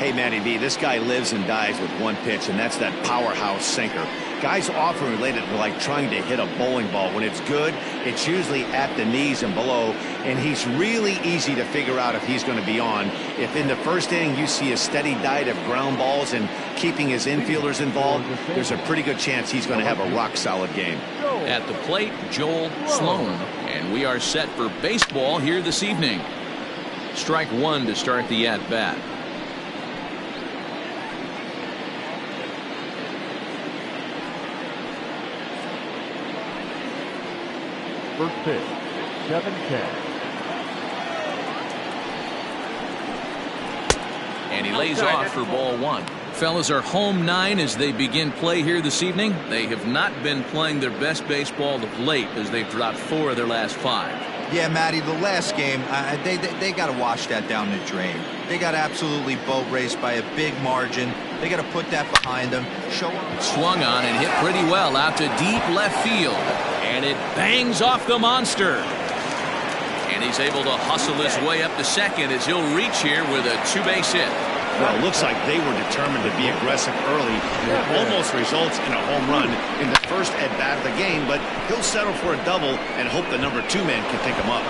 Hey, Matty V, this guy lives and dies with one pitch, and that's that powerhouse sinker. Guys often relate it to like trying to hit a bowling ball. When it's good, it's usually at the knees and below, and he's really easy to figure out if he's going to be on. If in the first inning you see a steady diet of ground balls and keeping his infielders involved, there's a pretty good chance he's going to have a rock-solid game. At the plate, Joel Sloan, and we are set for baseball here this evening. Strike one to start the at-bat. First pitch, 7-10. And he lays off for ball one. Fellas are home 9 as they begin play here this evening. They have not been playing their best baseball of late as they've dropped 4 of their last 5. Yeah, Matty, the last game, they got to wash that down the drain. They got absolutely boat raced by a big margin. They got to put that behind them. Swung on and hit pretty well out to deep left field. And it bangs off the monster. And he's able to hustle his way up to second as he'll reach here with a 2-base hit. Well, it looks like they were determined to be aggressive early, and it almost results in a home run in the first at-bat of the game, but he'll settle for a double and hope the number 2 man can pick him up.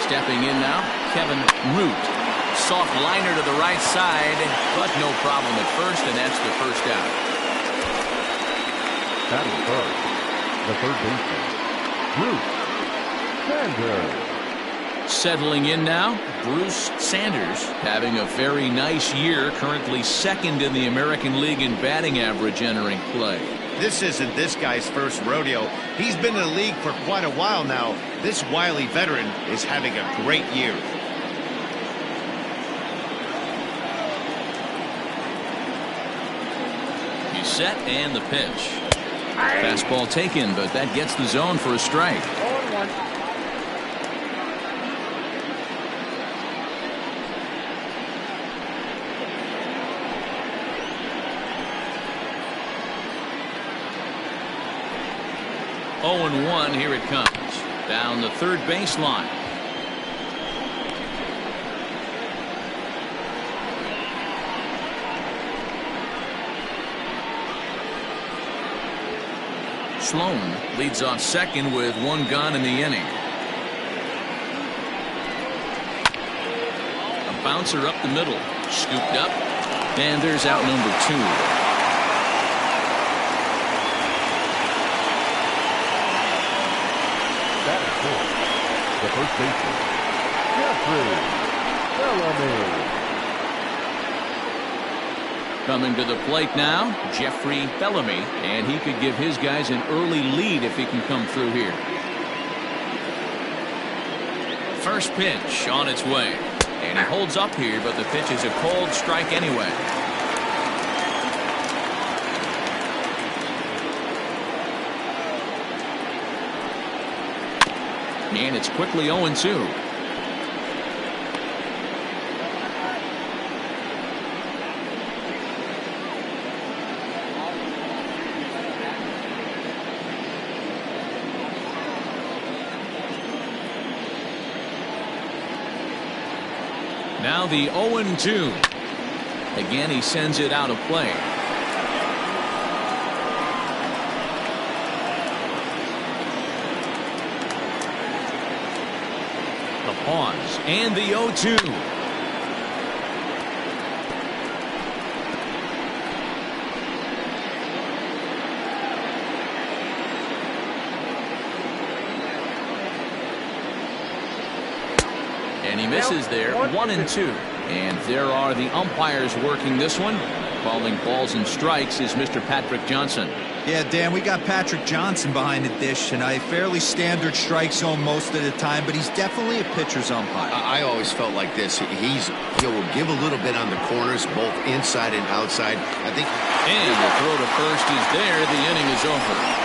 Stepping in now, Kevin Root. Soft liner to the right side, but no problem at first, and that's the first out. Batting first, the third baseman, Bruce Sanders. Settling in now, Bruce Sanders, having a very nice year, currently second in the American League in batting average entering play. This isn't this guy's first rodeo. He's been in the league for quite a while now. This wily veteran is having a great year. He's set and the pitch. Fastball taken, but that gets the zone for a strike. 0-1, here it comes. Down the third baseline. Sloan leads off second with 1 gone in the inning. A bouncer up the middle. Scooped up. And there's out number 2. The first baseman, Jeffrey Bellamy. Coming to the plate now, Jeffrey Bellamy, and he could give his guys an early lead if he can come through here. First pitch on its way, and he holds up here, but the pitch is a cold strike anyway. And it's quickly 0-2. Now the 0-2. Again, he sends it out of play. Pause and the 0-2. And he misses there. 1-2. And there are the umpires working this one. Calling balls and strikes is Mr. Patrick Johnson. Yeah, Dan, we got Patrick Johnson behind the dish, and a fairly standard strike zone most of the time, but he's definitely a pitcher's umpire. I always felt like this. He'll give a little bit on the corners, both inside and outside. I think. And the throw to first is there. The inning is over.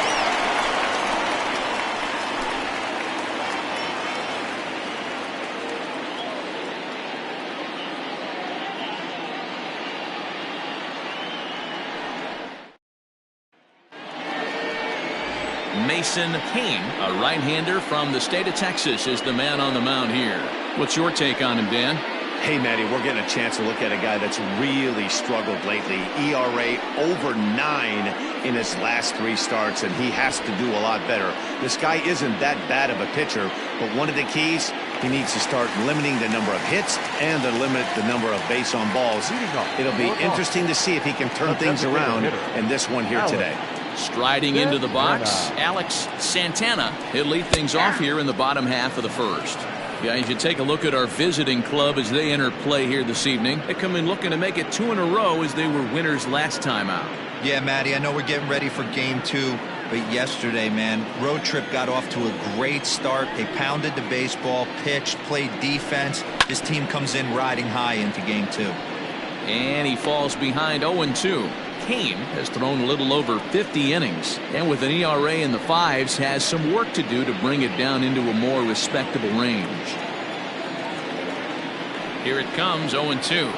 Mason Kane, a right-hander from the state of Texas, is the man on the mound here. What's your take on him, Dan? Hey, Matty, we're getting a chance to look at a guy that's really struggled lately. ERA over 9 in his last 3 starts, and he has to do a lot better. This guy isn't that bad of a pitcher, but one of the keys, he needs to start limiting the number of hits and to limit the number of base on balls. It'll be interesting to see if he can turn things around in this one here today. Striding into the box, Alex Santana. He'll lead things off here in the bottom half of the first. Guys, you take a look at our visiting club as they enter play here this evening. They come in looking to make it 2 in a row as they were winners last time out. Yeah, Matty, I know we're getting ready for game 2, but yesterday, man, road trip got off to a great start. They pounded the baseball, pitched, played defense. This team comes in riding high into game 2. And he falls behind 0-2. Kane has thrown a little over 50 innings, and with an ERA in the 5s has some work to do to bring it down into a more respectable range. Here it comes, 0-2.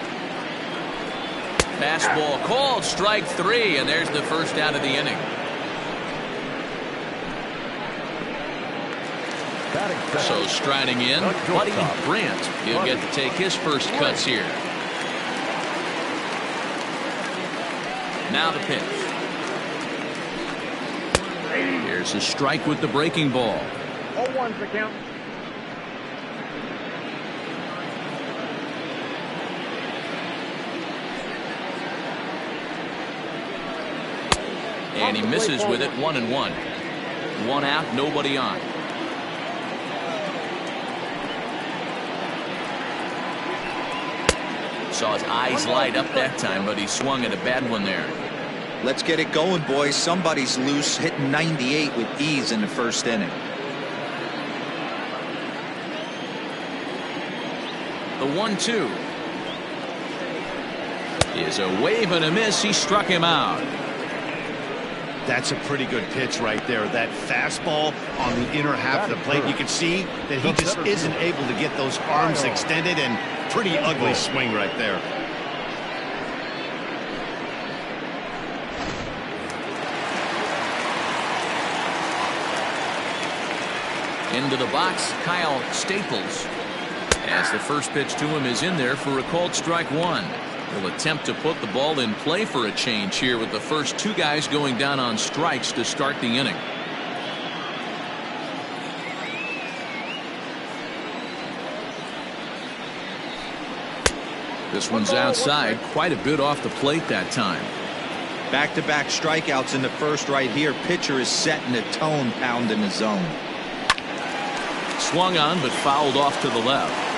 Fastball called, strike 3, and there's the first out of the inning. So striding in, Buddy Brandt. He'll get to take his first cuts here. Now the pitch. Here's a strike with the breaking ball. 0-1's the count. And he misses with it, 1-1. 1 out, nobody on. Saw his eyes light up that time, but he swung at a bad one there. Let's get it going, boys. Somebody's loose, hitting 98 with ease in the first inning. The 1-2 is a wave and a miss. He struck him out. That's a pretty good pitch right there. That fastball on the inner half of the plate. You can see that he just isn't able to get those arms extended, and pretty ugly swing right there. Into the box, Kyle Staples. As the first pitch to him is in there for a called strike 1. He'll attempt to put the ball in play for a change here with the first 2 guys going down on strikes to start the inning. This one's outside, quite a bit off the plate that time. Back-to-back strikeouts in the first right here. Pitcher is setting the tone, pounding the zone. Swung on but fouled off to the left.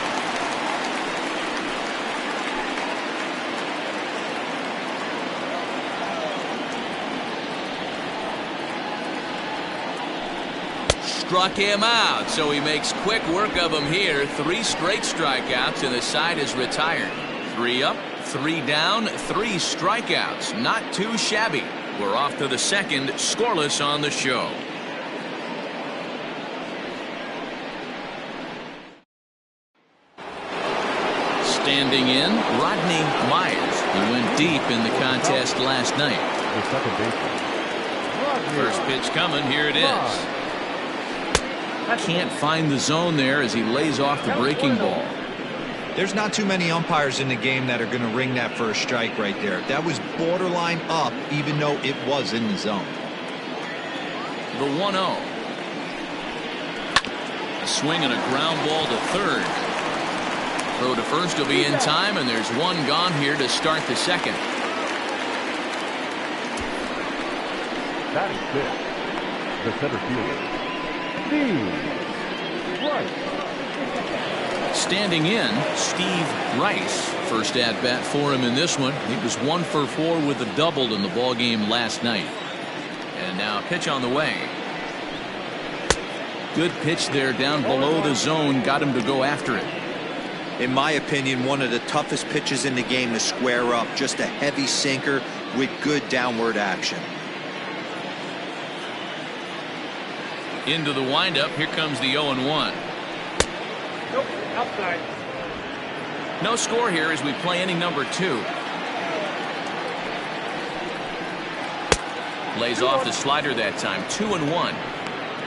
Struck him out, so he makes quick work of him here. 3 straight strikeouts, and the side is retired. 3 up, 3 down, 3 strikeouts. Not too shabby. We're off to the second, scoreless on the show. Standing in, Rodney Myers. He went deep in the contest last night. The second baseman. First pitch coming, here it is. Can't find the zone there as he lays off the breaking ball. There's not too many umpires in the game that are going to ring that for a strike right there. That was borderline up, even though it was in the zone. The 1-0. A swing and a ground ball to third. Throw to first will be in time, and there's 1 gone here to start the second. Batting fifth, the center fielder, Steve Rice. Standing in, Steve Rice. First at bat for him in this one. He was 1 for 4 with a double in the ball game last night. And now a pitch on the way. Good pitch there down below the zone. Got him to go after it. In my opinion, one of the toughest pitches in the game to square up. Just a heavy sinker with good downward action. Into the windup. Here comes the 0-1. Nope, outside. No score here as we play inning number 2. Lays off the slider that time. 2-1.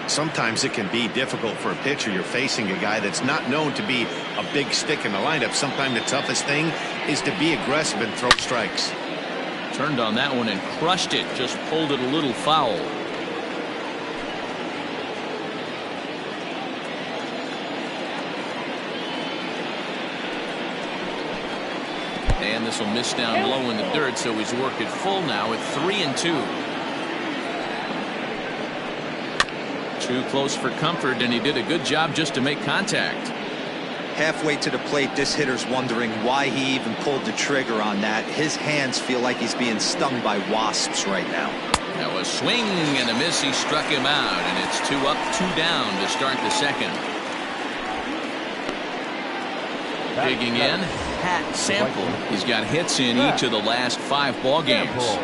Sometimes it can be difficult for a pitcher. You're facing a guy that's not known to be a big stick in the lineup. Sometimes the toughest thing is to be aggressive and throw strikes. Turned on that one and crushed it. Just pulled it a little foul. And this will miss down low in the dirt, so he's worked it full now at 3-2. Too close for comfort, and he did a good job just to make contact. Halfway to the plate, this hitter's wondering why he even pulled the trigger on that. His hands feel like he's being stung by wasps right now. Now a swing and a miss. He struck him out, and it's 2 up, 2 down to start the second. Digging in, Pat Sample. He's got hits in each of the last 5 ball games.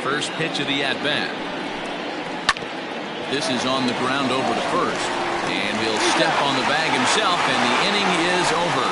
First pitch of the at-bat. This is on the ground over to first. And he'll step on the bag himself, and the inning is over.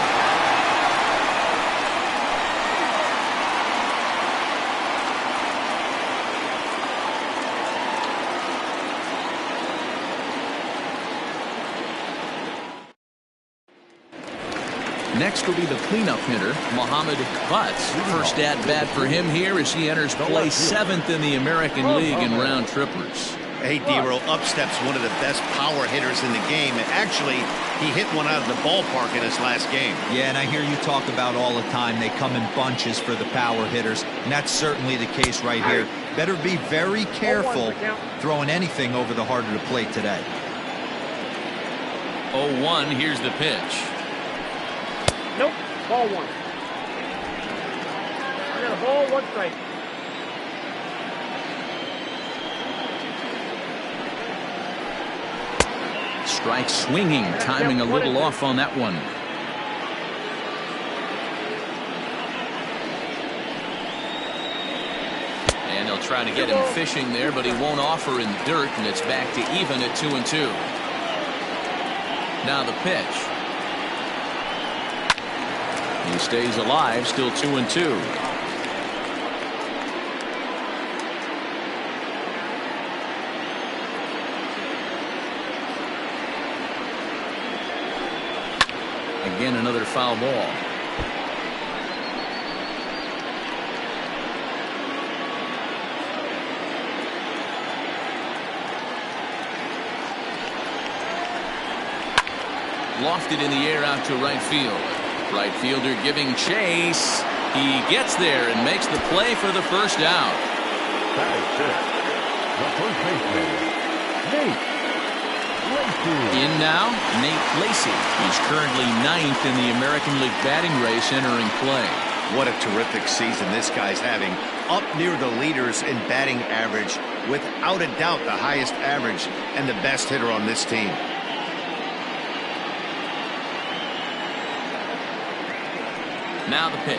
Next will be the cleanup hitter, Mohammed Butts. First at-bat for him here as he enters play 7th in the American League in round trippers. Hey, D-Row, up steps one of the best power hitters in the game. And actually, he hit one out of the ballpark in his last game. Yeah, and I hear you talk about all the time they come in bunches for the power hitters, and that's certainly the case right here. Better be very careful throwing anything over the heart of the plate today. 0-1, here's the pitch. Nope, ball 1. I got a ball, 1 strike. Strike swinging, timing a little off on that one. And they'll try to get him fishing there, but he won't offer in the dirt, and it's back to even at 2-2. Now the pitch. He stays alive, still 2-2. Again, another foul ball. Lofted in the air out to right field. Right fielder giving chase. He gets there and makes the play for the first out. That is good. The first baseman, Nate Lacey. In now, Nate Lacey. He's currently 9th in the American League batting race entering play. What a terrific season this guy's having. Up near the leaders in batting average. Without a doubt the highest average and the best hitter on this team. Now the pitch.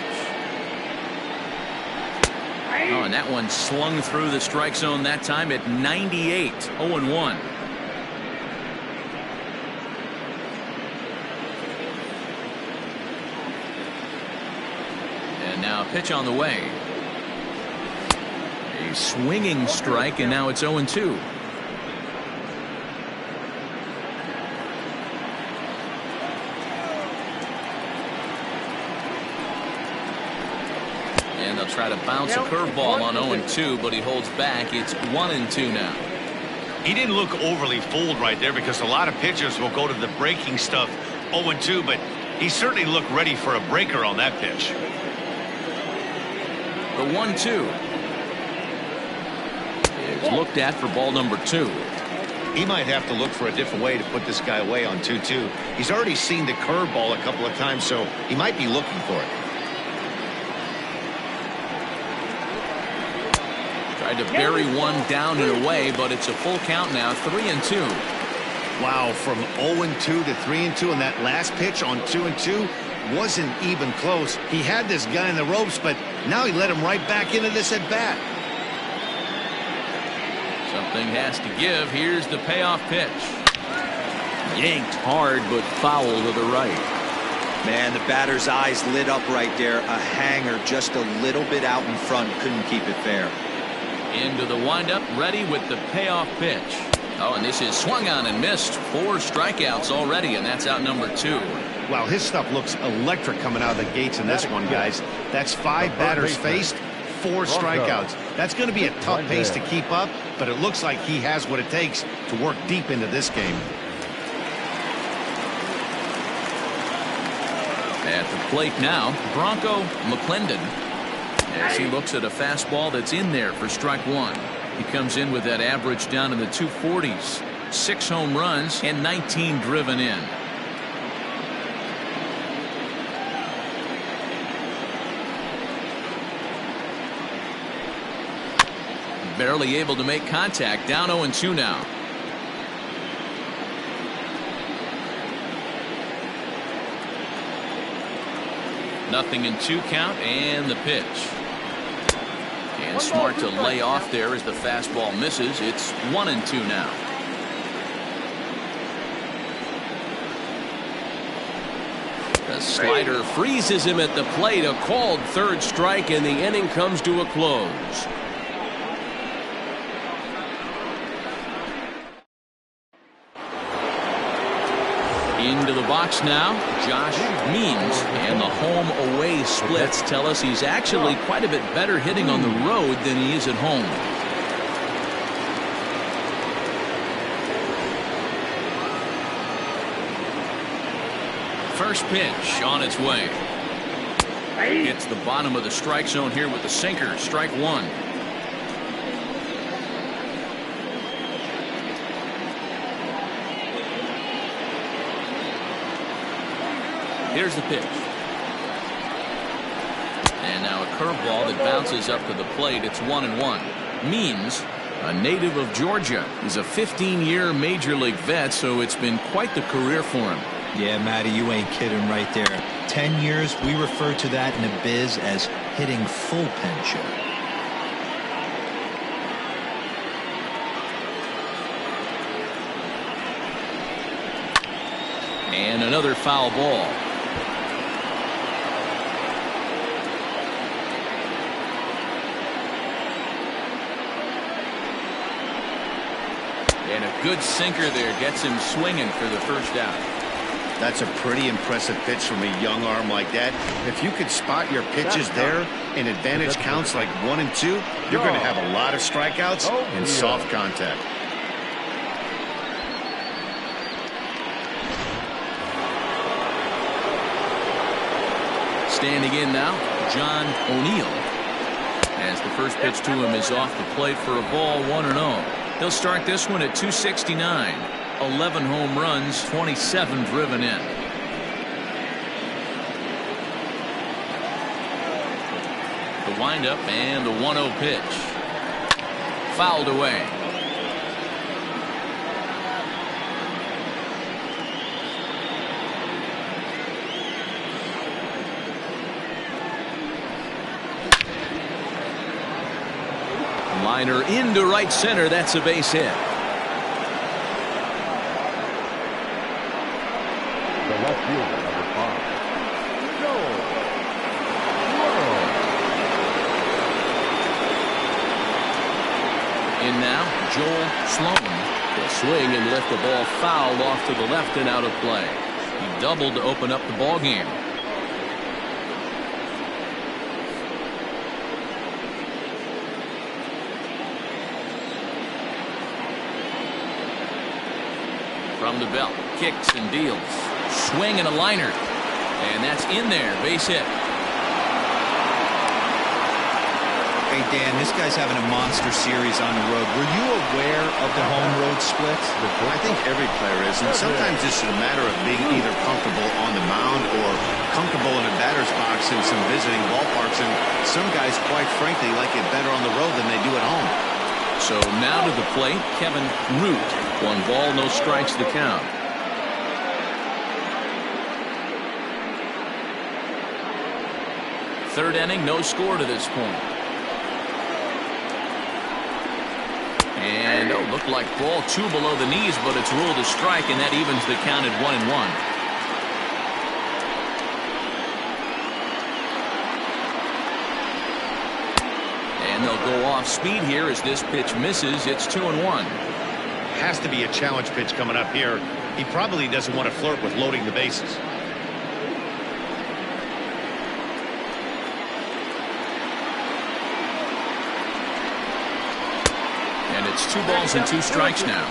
Oh, and that one slung through the strike zone that time at 98. 0-1. And now a pitch on the way. A swinging strike, and now it's 0-2. And they'll try to bounce a curveball on 0-2, but he holds back. It's 1-2 now. He didn't look overly fooled right there because a lot of pitchers will go to the breaking stuff 0-2, but he certainly looked ready for a breaker on that pitch. The 1-2 is looked at for ball number 2. He might have to look for a different way to put this guy away on 2-2. He's already seen the curveball a couple of times, so he might be looking for it. Tried to bury one down and away, but it's a full count now. 3-2. Wow, from 0-2 to 3-2, and that last pitch on 2-2 wasn't even close. He had this guy in the ropes, but now he let him right back into this at bat. Something has to give. Here's the payoff pitch. Yanked hard, but foul to the right. Man, the batter's eyes lit up right there. A hanger just a little bit out in front. Couldn't keep it fair. Into the windup, ready with the payoff pitch. Oh, and this is swung on and missed. 4 strikeouts already, and that's out number 2. Wow, his stuff looks electric coming out of the gates in this one, guys. That's 5 batters faced, 4 strikeouts. That's going to be a tough pace to keep up, but it looks like he has what it takes to work deep into this game. At the plate now, Bronco McClendon, as he looks at a fastball that's in there for strike 1. He comes in with that average down in the 240s. 6 home runs and 19 driven in. Barely able to make contact. Down 0-2 now. Nothing in 2 count, and the pitch. And smart to lay off there as the fastball misses. It's 1-2 now. The slider freezes him at the plate. A called 3rd strike, and the inning comes to a close. Into the box now, Josh Means, and the home-away splits tell us he's actually quite a bit better hitting on the road than he is at home. First pitch on its way. Hits the bottom of the strike zone here with the sinker. Strike 1. Here's the pitch. And now a curveball that bounces up to the plate. It's 1-1. Means, a native of Georgia, is a 15-year major league vet, so it's been quite the career for him. Yeah, Matty, you ain't kidding right there. 10 years, we refer to that in the biz as hitting full pinch. And another foul ball. And a good sinker there gets him swinging for the first out. That's a pretty impressive pitch from a young arm like that. If you could spot your pitches there in advantage counts like 1 and 2, you're going to have a lot of strikeouts and soft contact. Standing in now, John O'Neill. As the first pitch to him is off the plate for a ball, 1-0. He'll start this one at 269. 11 home runs, 27 driven in. The windup and the 1-0 pitch. Fouled away. Liner into right center. That's a base hit. The left fielder, number 5. Joel. In now, Joel Sloan. Will swing and lift the ball foul off to the left and out of play. He doubled to open up the ball game. From the belt, kicks and deals. Swing and a liner. And that's in there. Base hit. Hey, Dan, this guy's having a monster series on the road. Were you aware of the home road splits? I think every player is, and sometimes it's a matter of being either comfortable on the mound or comfortable in a batter's box in some visiting ballparks, and some guys, quite frankly, like it better on the road than they do at home. So now to the plate, Kevin Root. 1 ball, no strikes to count. Third inning, no score to this point. And looked like ball 2 below the knees, but it's ruled a strike, and that evens the count at 1-1. And they'll go off speed here as this pitch misses. It's 2-1. Has to be a challenge pitch coming up here. He probably doesn't want to flirt with loading the bases. And it's 2 balls and 2 strikes now.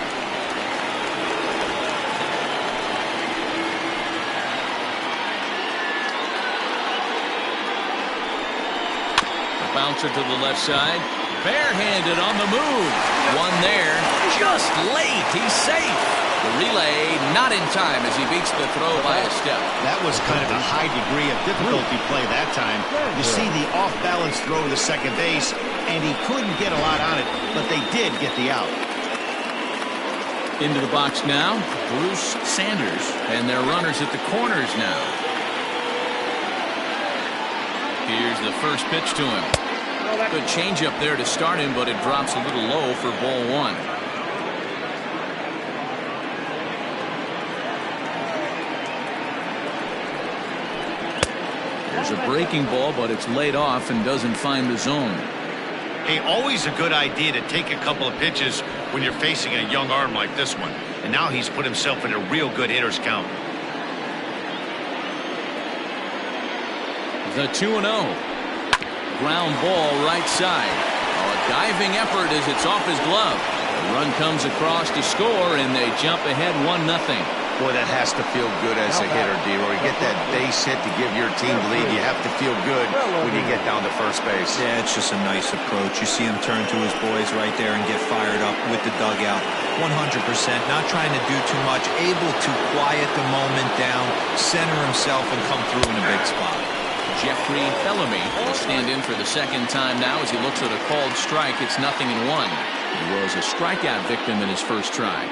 A bouncer to the left side. Barehanded on the move. One there. Just late. He's safe. The relay not in time as he beats the throw by a step. That was kind of a high degree of difficulty play that time. You see the off-balance throw to second base, and he couldn't get a lot on it, but they did get the out. Into the box now, Bruce Sanders, and their runners at the corners now. Here's the first pitch to him. Good changeup there to start him, but it drops a little low for ball 1. There's a breaking ball, but it's laid off and doesn't find the zone. Hey, always a good idea to take a couple of pitches when you're facing a young arm like this one. And now he's put himself in a real good hitter's count. The 2-0. Ground ball right side. A diving effort as it's off his glove. The run comes across to score, and they jump ahead 1-0. Boy, that has to feel good as a hitter, D-Roy. You get that base hit to give your team the lead. You have to feel good when you get down to first base. Yeah, it's just a nice approach. You see him turn to his boys right there and get fired up with the dugout. 100%. Not trying to do too much. Able to quiet the moment down, center himself, and come through in a big spot. Jeffrey Bellamy will stand in for the second time now as he looks at a called strike. It's 0-1. He was a strikeout victim in his first try.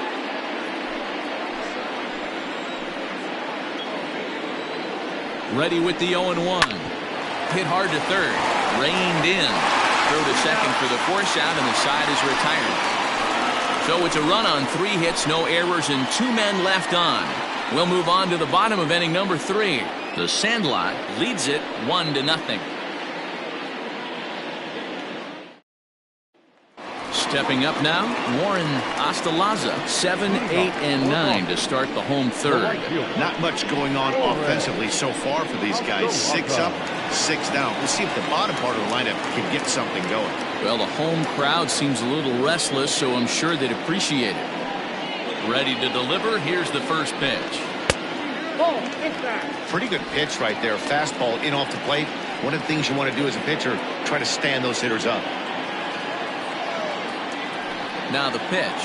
Ready with the 0-1. Hit hard to third. Reined in. Throw to second for the force out, and the side is retired. So it's a run on 3 hits, no errors, and 2 men left on. We'll move on to the bottom of inning number 3. The Sandlot leads it 1-0. Stepping up now, Warren Ostalaza, 7, 8, and 9 to start the home third. Not much going on offensively so far for these guys. 6 up, 6 down. We'll see if the bottom part of the lineup can get something going. Well, the home crowd seems a little restless, so I'm sure they'd appreciate it. Ready to deliver. Here's the first pitch. Pretty good pitch right there. Fastball in off the plate. One of the things you want to do as a pitcher, try to stand those hitters up. Now the pitch.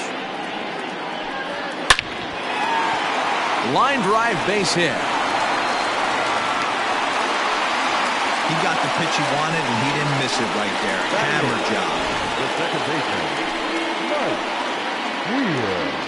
Line drive base hit. He got the pitch he wanted, and he didn't miss it right there. Hammer job. The second baseman, Mike Weir.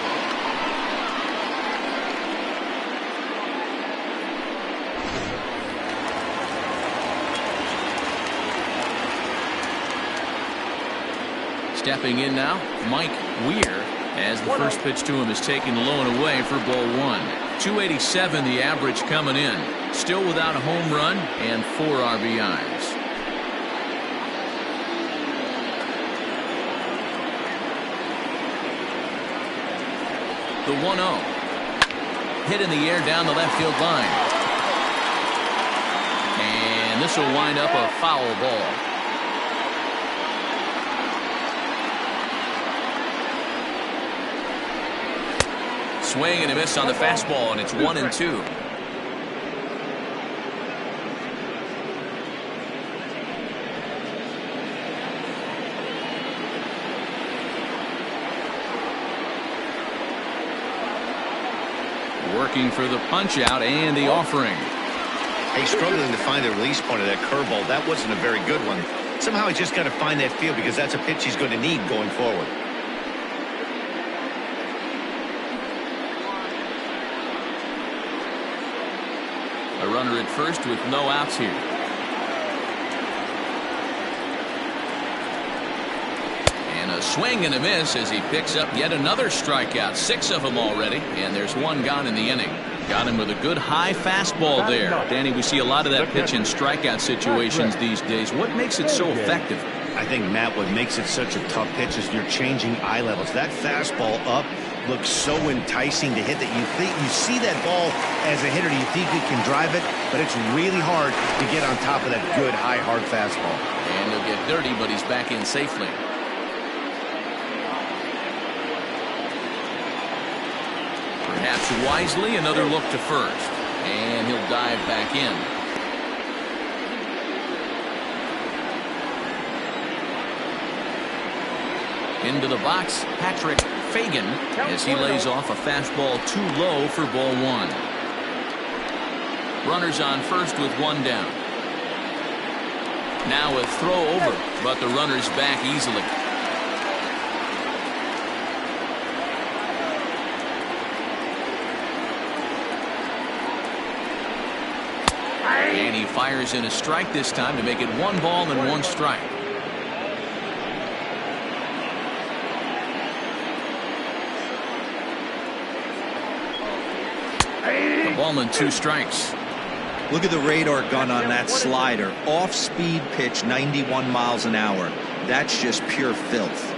Stepping in now, Mike Weir, as the first pitch to him is taken low and away for ball 1. 287 the average coming in. Still without a home run and 4 RBIs. The 1-0. Hit in the air down the left field line. And this will wind up a foul ball. Swing and a miss on the fastball, and it's 1-2. Working for the punch out and the offering. Hey, struggling to find the release point of that curveball. That wasn't a very good one. Somehow he's just got to find that feel because that's a pitch he's going to need going forward. A runner at first with no outs here. And a A swing and a miss as he picks up yet another strikeout. 6 of them already, and there's 1 gone in the inning. Got him with a good high fastball there. Danny, we see a lot of that pitch in strikeout situations these days. What makes it so effective? I think, Matt, what makes it such a tough pitch is you're changing eye levels. That fastball up looks so enticing to hit that you see that ball as a hitter, you think you can drive it, but it's really hard to get on top of that good, high, hard fastball. And he'll get dirty, but he's back in safely. Perhaps wisely, another look to first. And he'll dive back in. Into the box, Patrick Fagan, as he lays off a fastball too low for ball 1. Runners on first with 1 down. Now a throw over, but the runner's back easily. And he fires in a strike this time to make it 1 ball and 1 strike. A ball and 2 strikes. Look at the radar gun on that slider. Off-speed pitch, 91 miles an hour. That's just pure filth.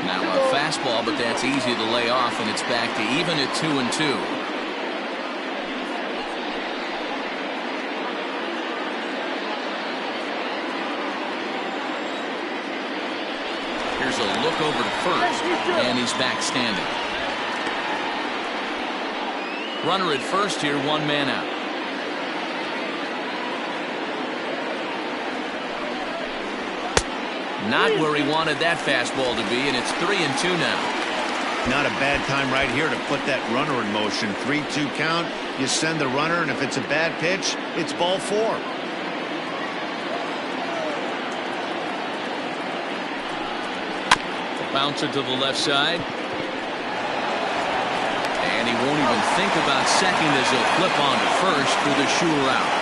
Now a fastball, but that's easy to lay off, and it's back to even at 2-2. Here's a look over to first, and he's back standing. Runner at first here, 1 man out. Not where he wanted that fastball to be, and it's 3-2 now. Not a bad time right here to put that runner in motion. 3-2 count, you send the runner, and if it's a bad pitch, it's ball 4. Bouncer to the left side. And he won't even think about second as he'll flip on to first with a sure out.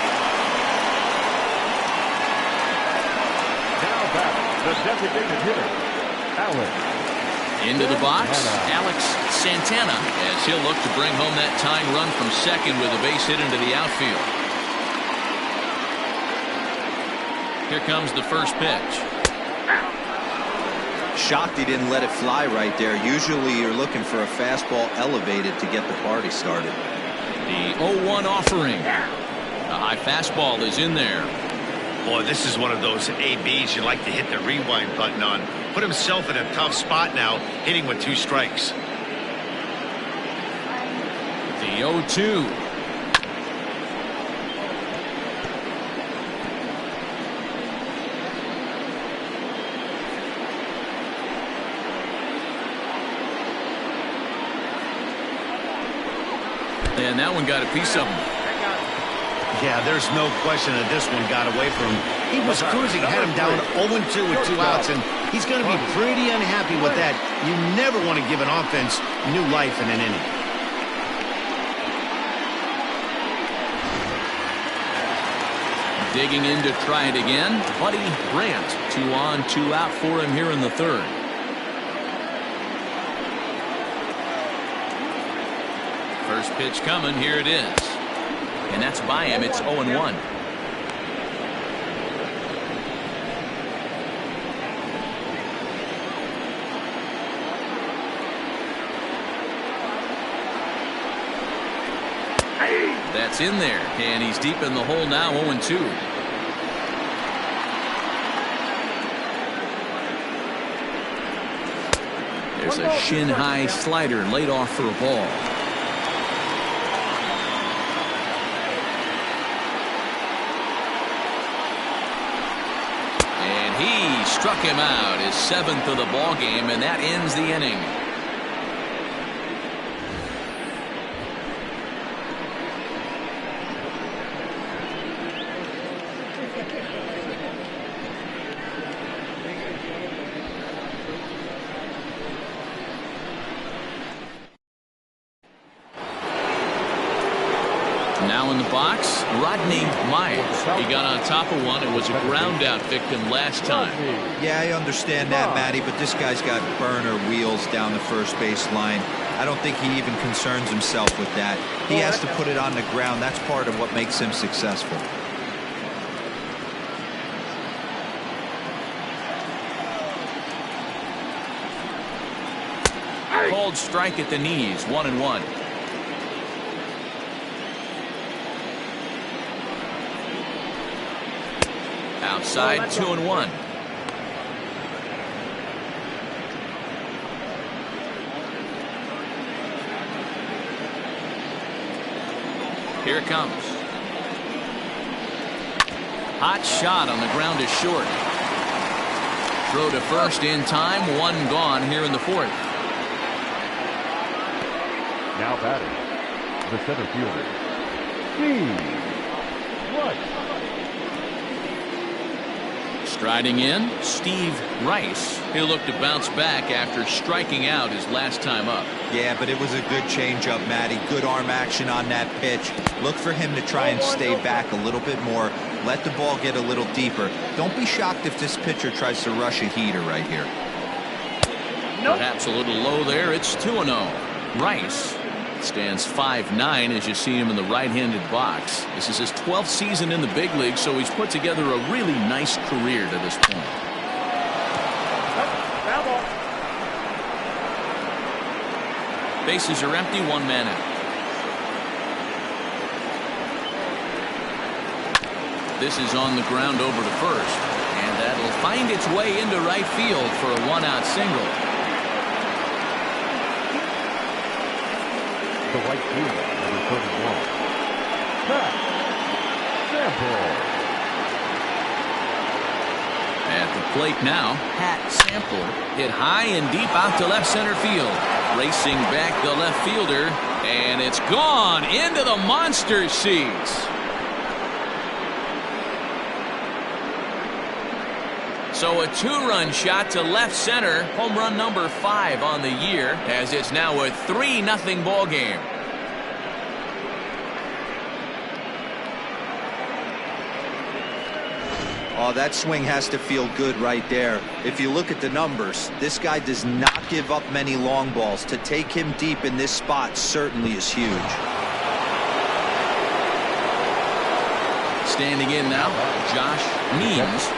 Now back, the designated hitter, Alex. Into the box, Alex Santana, as he'll look to bring home that tying run from second with a base hit into the outfield. Here comes the first pitch. Shocked he didn't let it fly right there. Usually you're looking for a fastball elevated to get the party started. The 0-1 offering. The high fastball is in there. Boy, this is one of those ABs you like to hit the rewind button on. Put himself in a tough spot now, hitting with 2 strikes. The 0-2. And that one got a piece of him. Yeah, there's no question that this one got away from him. He was cruising, had him down 0-2 with 2 outs, and he's going to be pretty unhappy with that. You never want to give an offense new life in an inning. Digging in to try it again, Buddy Brandt. 2 on, 2 out for him here in the 3rd. First pitch coming, here it is. And that's by him, it's 0-1. That's in there, and he's deep in the hole now, 0-2. There's a shin-high slider laid off for a ball. He struck him out, his 7th of the ball game, and that ends the inning. Now in the box, Rodney Myers. He got on top of one and was a ground out victim last time. Yeah, I understand that, Matty, but this guy's got burner wheels down the first base line. I don't think he even concerns himself with that. He has to put it on the ground. That's part of what makes him successful. Called strike at the knees, 1-1. Outside, 2-1. Here it comes. Hot shot on the ground is short. Throw to first in time, one gone here in the fourth. Now batting, the center fielder, Steve Rice. Striding in, Steve Rice. He'll look to bounce back after striking out his last time up. Yeah, but it was a good changeup, Matty. Good arm action on that pitch. Look for him to try and stay back a little bit more. Let the ball get a little deeper. Don't be shocked if this pitcher tries to rush a heater right here. Perhaps a little low there. It's 2-0. Rice stands 5'9" as you see him in the right-handed box. This is his 12th season in the big league, so he's put together a really nice career to this point. Bases are empty, one man out. This is on the ground over to first, and that'll find its way into right field for a one-out single. The right fielder, number 31, Pat Sample. At the plate now, Pat Sample hit high and deep out to left center field. Racing back the left fielder, and it's gone into the monster seats. So a two-run shot to left center, home run number 5 on the year, as it's now a 3-0 ball game. Oh, that swing has to feel good right there. If you look at the numbers, this guy does not give up many long balls. To take him deep in this spot certainly is huge. Standing in now, Josh Means.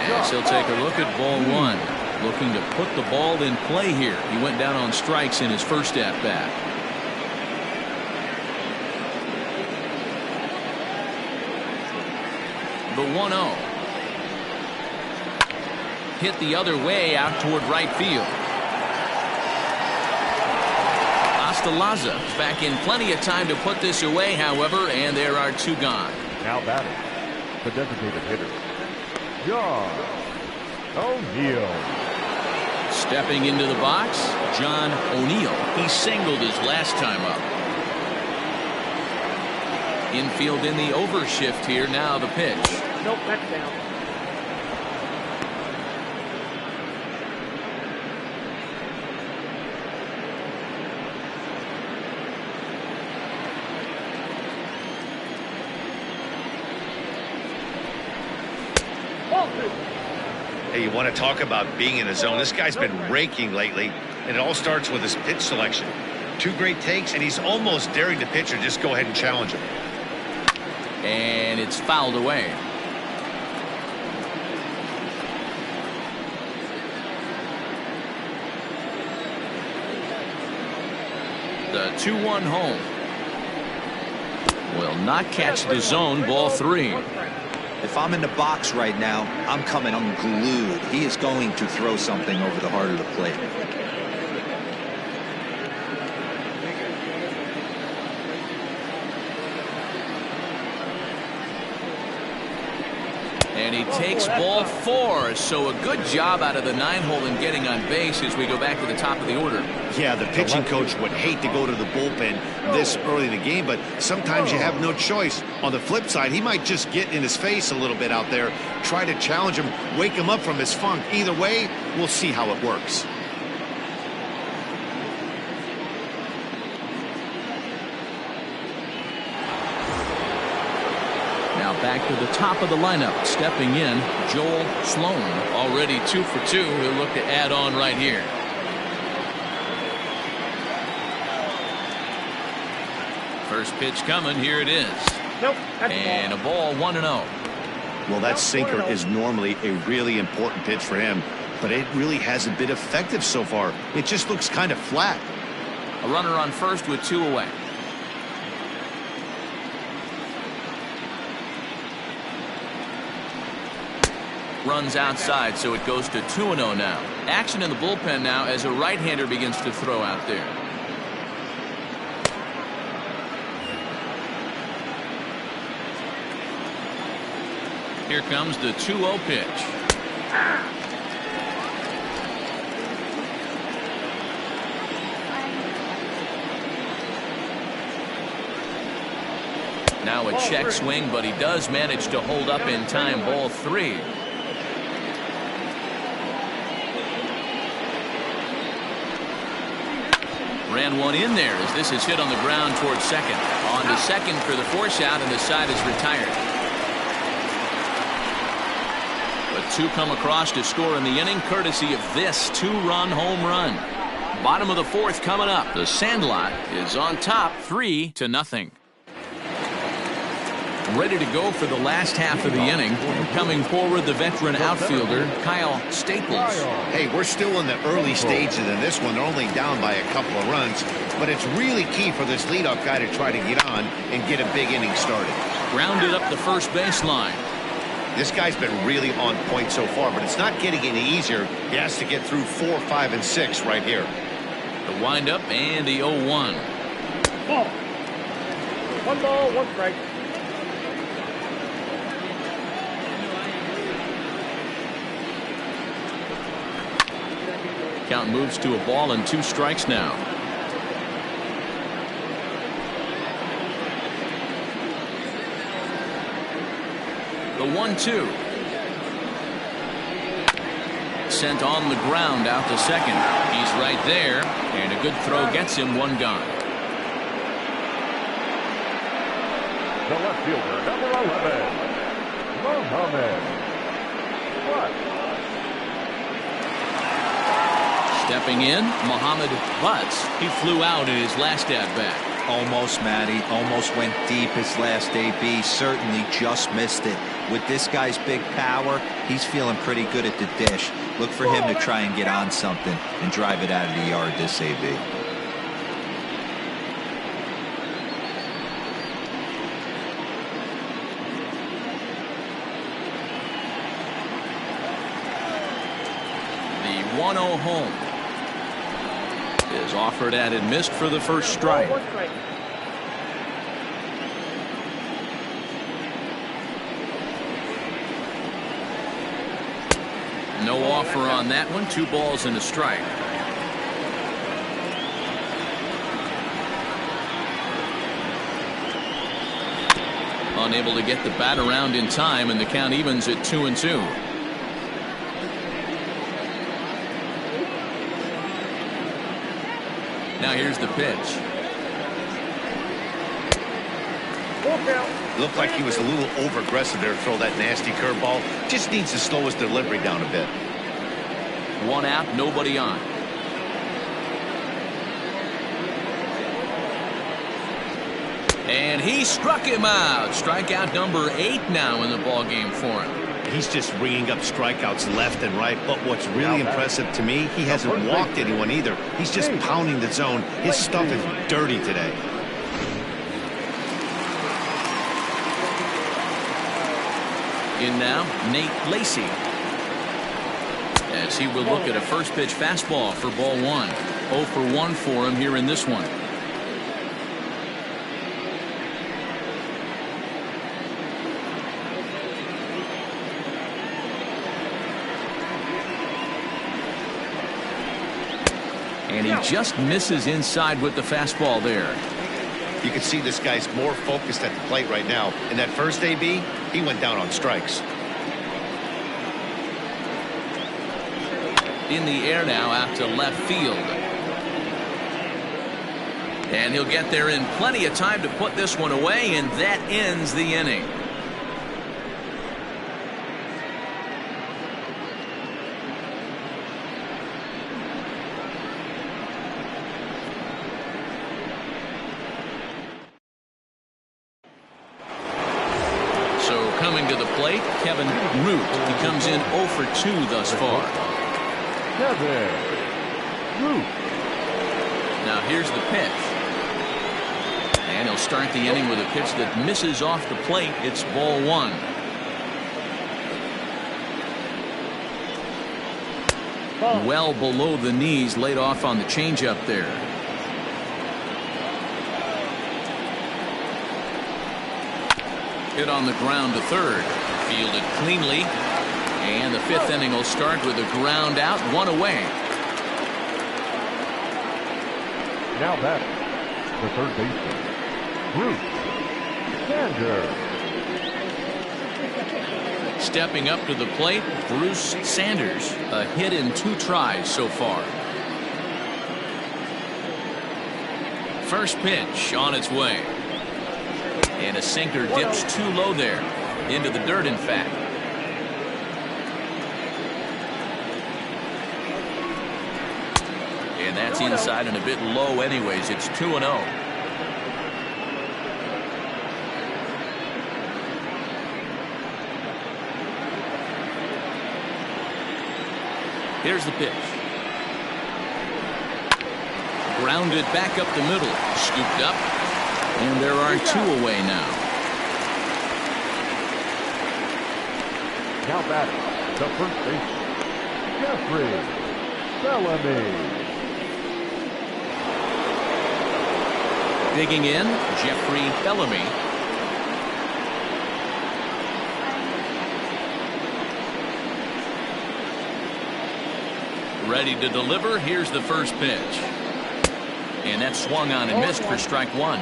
As he'll take a look at ball one. Looking to put the ball in play here. He went down on strikes in his first at-bat. The 1-0. Hit the other way out toward right field. Astalaza back in plenty of time to put this away, however, and there are 2 gone. Now batting, the designated hitter, John O'Neill. Stepping into the box, John O'Neill. He singled his last time up. Infield in the overshift here. Now the pitch. Nope, that's down. Hey, you want to talk about being in a zone? This guy's been raking lately, and it all starts with his pitch selection. 2 great takes, and he's almost daring the pitcher just go ahead and challenge him. And it's fouled away. The 2-1 home. Will not catch the zone. Ball 3. If I'm in the box right now, I'm coming unglued. He is going to throw something over the heart of the plate. And he takes ball 4. So a good job out of the 9-hole in getting on base as we go back to the top of the order. Yeah, the pitching coach would hate to go to the bullpen this early in the game, but sometimes you have no choice. On the flip side, he might just get in his face a little bit out there, try to challenge him, wake him up from his funk. Either way, we'll see how it works. Back to the top of the lineup, stepping in, Joel Sloan. Already 2 for 2. He'll look to add on right here. First pitch coming. Here it is. Nope. And a ball 1-0. Well, that sinker is normally a really important pitch for him, but it really hasn't been effective so far. It just looks kind of flat. A runner on first with 2 away. Runs outside, so it goes to 2-0 now. Action in the bullpen now as a right-hander begins to throw out there. Here comes the 2-0 pitch. Now a check swing, but he does manage to hold up in time. Ball 3. Ran one in there as this is hit on the ground towards second. On to second for the force out, and the side is retired. But 2 come across to score in the inning, courtesy of this 2-run home run. Bottom of the 4th coming up. The Sandlot is on top 3-0. Ready to go for the last half of the inning. Coming forward, the veteran outfielder, Kyle Staples. Hey, we're still in the early stages of this one. They're only down by a couple of runs, but it's really key for this leadoff guy to try to get on and get a big inning started. Grounded up the first baseline. This guy's been really on point so far, but it's not getting any easier. He has to get through 4, 5, and 6 right here. The windup and the 0-1. Ball. 1 ball, 1 strike. Count moves to a ball and 2 strikes now. The 1-2. Sent on the ground out to second. He's right there, and a good throw gets him 1 gone. The left fielder, number 11, Mohamed. What? Stepping in, Muhammad Butts. He flew out in his last at-bat. Almost, Matty. Almost went deep his last AB. Certainly just missed it. With this guy's big power, he's feeling pretty good at the dish. Look for him to try and get on something and drive it out of the yard this AB. The 1-0 home is offered at and missed for the first strike. No offer on that one. 2 balls and a strike. Unable to get the bat around in time, and the count evens at 2-2. Now here's the pitch. Looked like he was a little over-aggressive there to throw that nasty curveball. Just needs to slow his delivery down a bit. 1 out, nobody on. And he struck him out. Strikeout number 8 now in the ballgame for him. He's just ringing up strikeouts left and right, but what's really impressive to me, he hasn't walked anyone either. He's just pounding the zone. His stuff is dirty today. In now, Nate Lacey. As he will look at a first pitch fastball for ball 1. 0 for 1 for him here in this one. And he just misses inside with the fastball there. You can see this guy's more focused at the plate right now. In that first AB, he went down on strikes. In the air now out to left field. And he'll get there in plenty of time to put this one away, and that ends the inning. to the plate, Kevin Root. He comes in 0 for 2 thus far. Kevin Root. Now here's the pitch. And he'll start the inning with a pitch that misses off the plate. It's ball 1. Well below the knees, laid off on the changeup there. Hit on the ground to third. Fielded cleanly. And the 5th inning will start with a ground out, 1 away. Now batting, the third baseman, Bruce Sanders. Stepping up to the plate, Bruce Sanders. A hit in 2 tries so far. First pitch on its way. And a sinker dips too low there. Into the dirt, in fact. And that's inside and a bit low anyways. It's 2-0. Here's the pitch. Grounded back up the middle. Scooped up. And there are 2 away now. Now batting, the first baseman, Jeffrey Bellamy. Digging in, Jeffrey Bellamy. Ready to deliver. Here's the first pitch. And that swung on and missed for strike 1.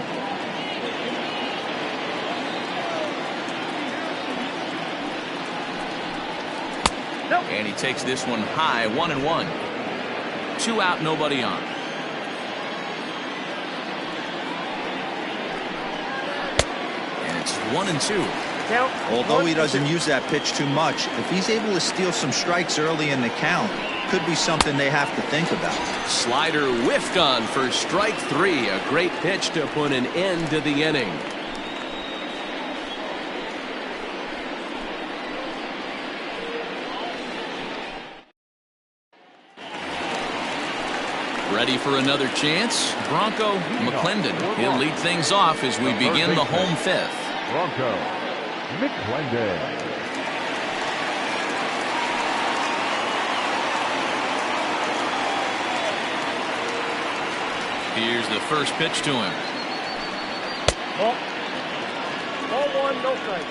And he takes this one high, 1-1. 2 out, nobody on. And it's 1-2. Although he doesn't use that pitch too much, if he's able to steal some strikes early in the count, could be something they have to think about. Slider whiffed on for strike 3. A great pitch to put an end to the inning. Ready for another chance? Bronco McClendon. He'll lead things off as we begin the home 5th. Bronco McClendon. Here's the first pitch to him. Ball 1, no strike.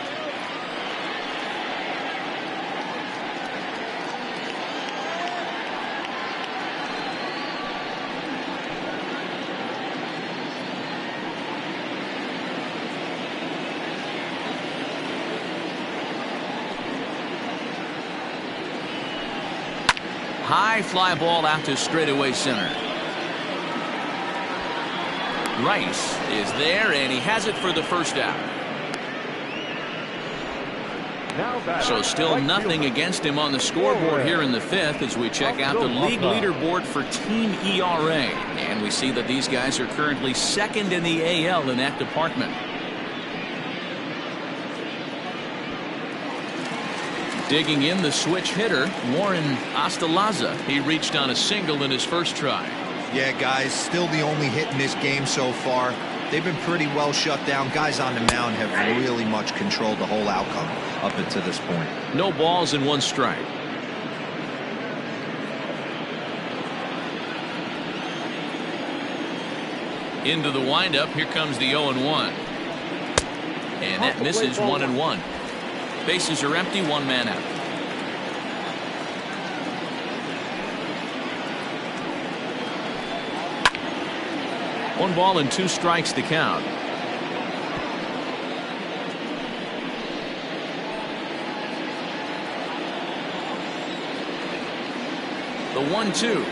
High fly ball out to straightaway center. Rice is there, and he has it for the first out. So still nothing against him on the scoreboard here in the 5th as we check out the league leaderboard for team ERA. And we see that these guys are currently 2nd in the AL in that department. Digging in, the switch hitter, Warren Ostalaza. He reached on a single in his first try. Yeah, guys, still the only hit in this game so far. They've been pretty well shut down. Guys on the mound have really much controlled the whole outcome up until this point. No balls and 1 strike. Into the windup. Here comes the 0-1. And that misses, 1-1. Bases are empty, 1 man out. One ball and 2 strikes to count. The 1-2.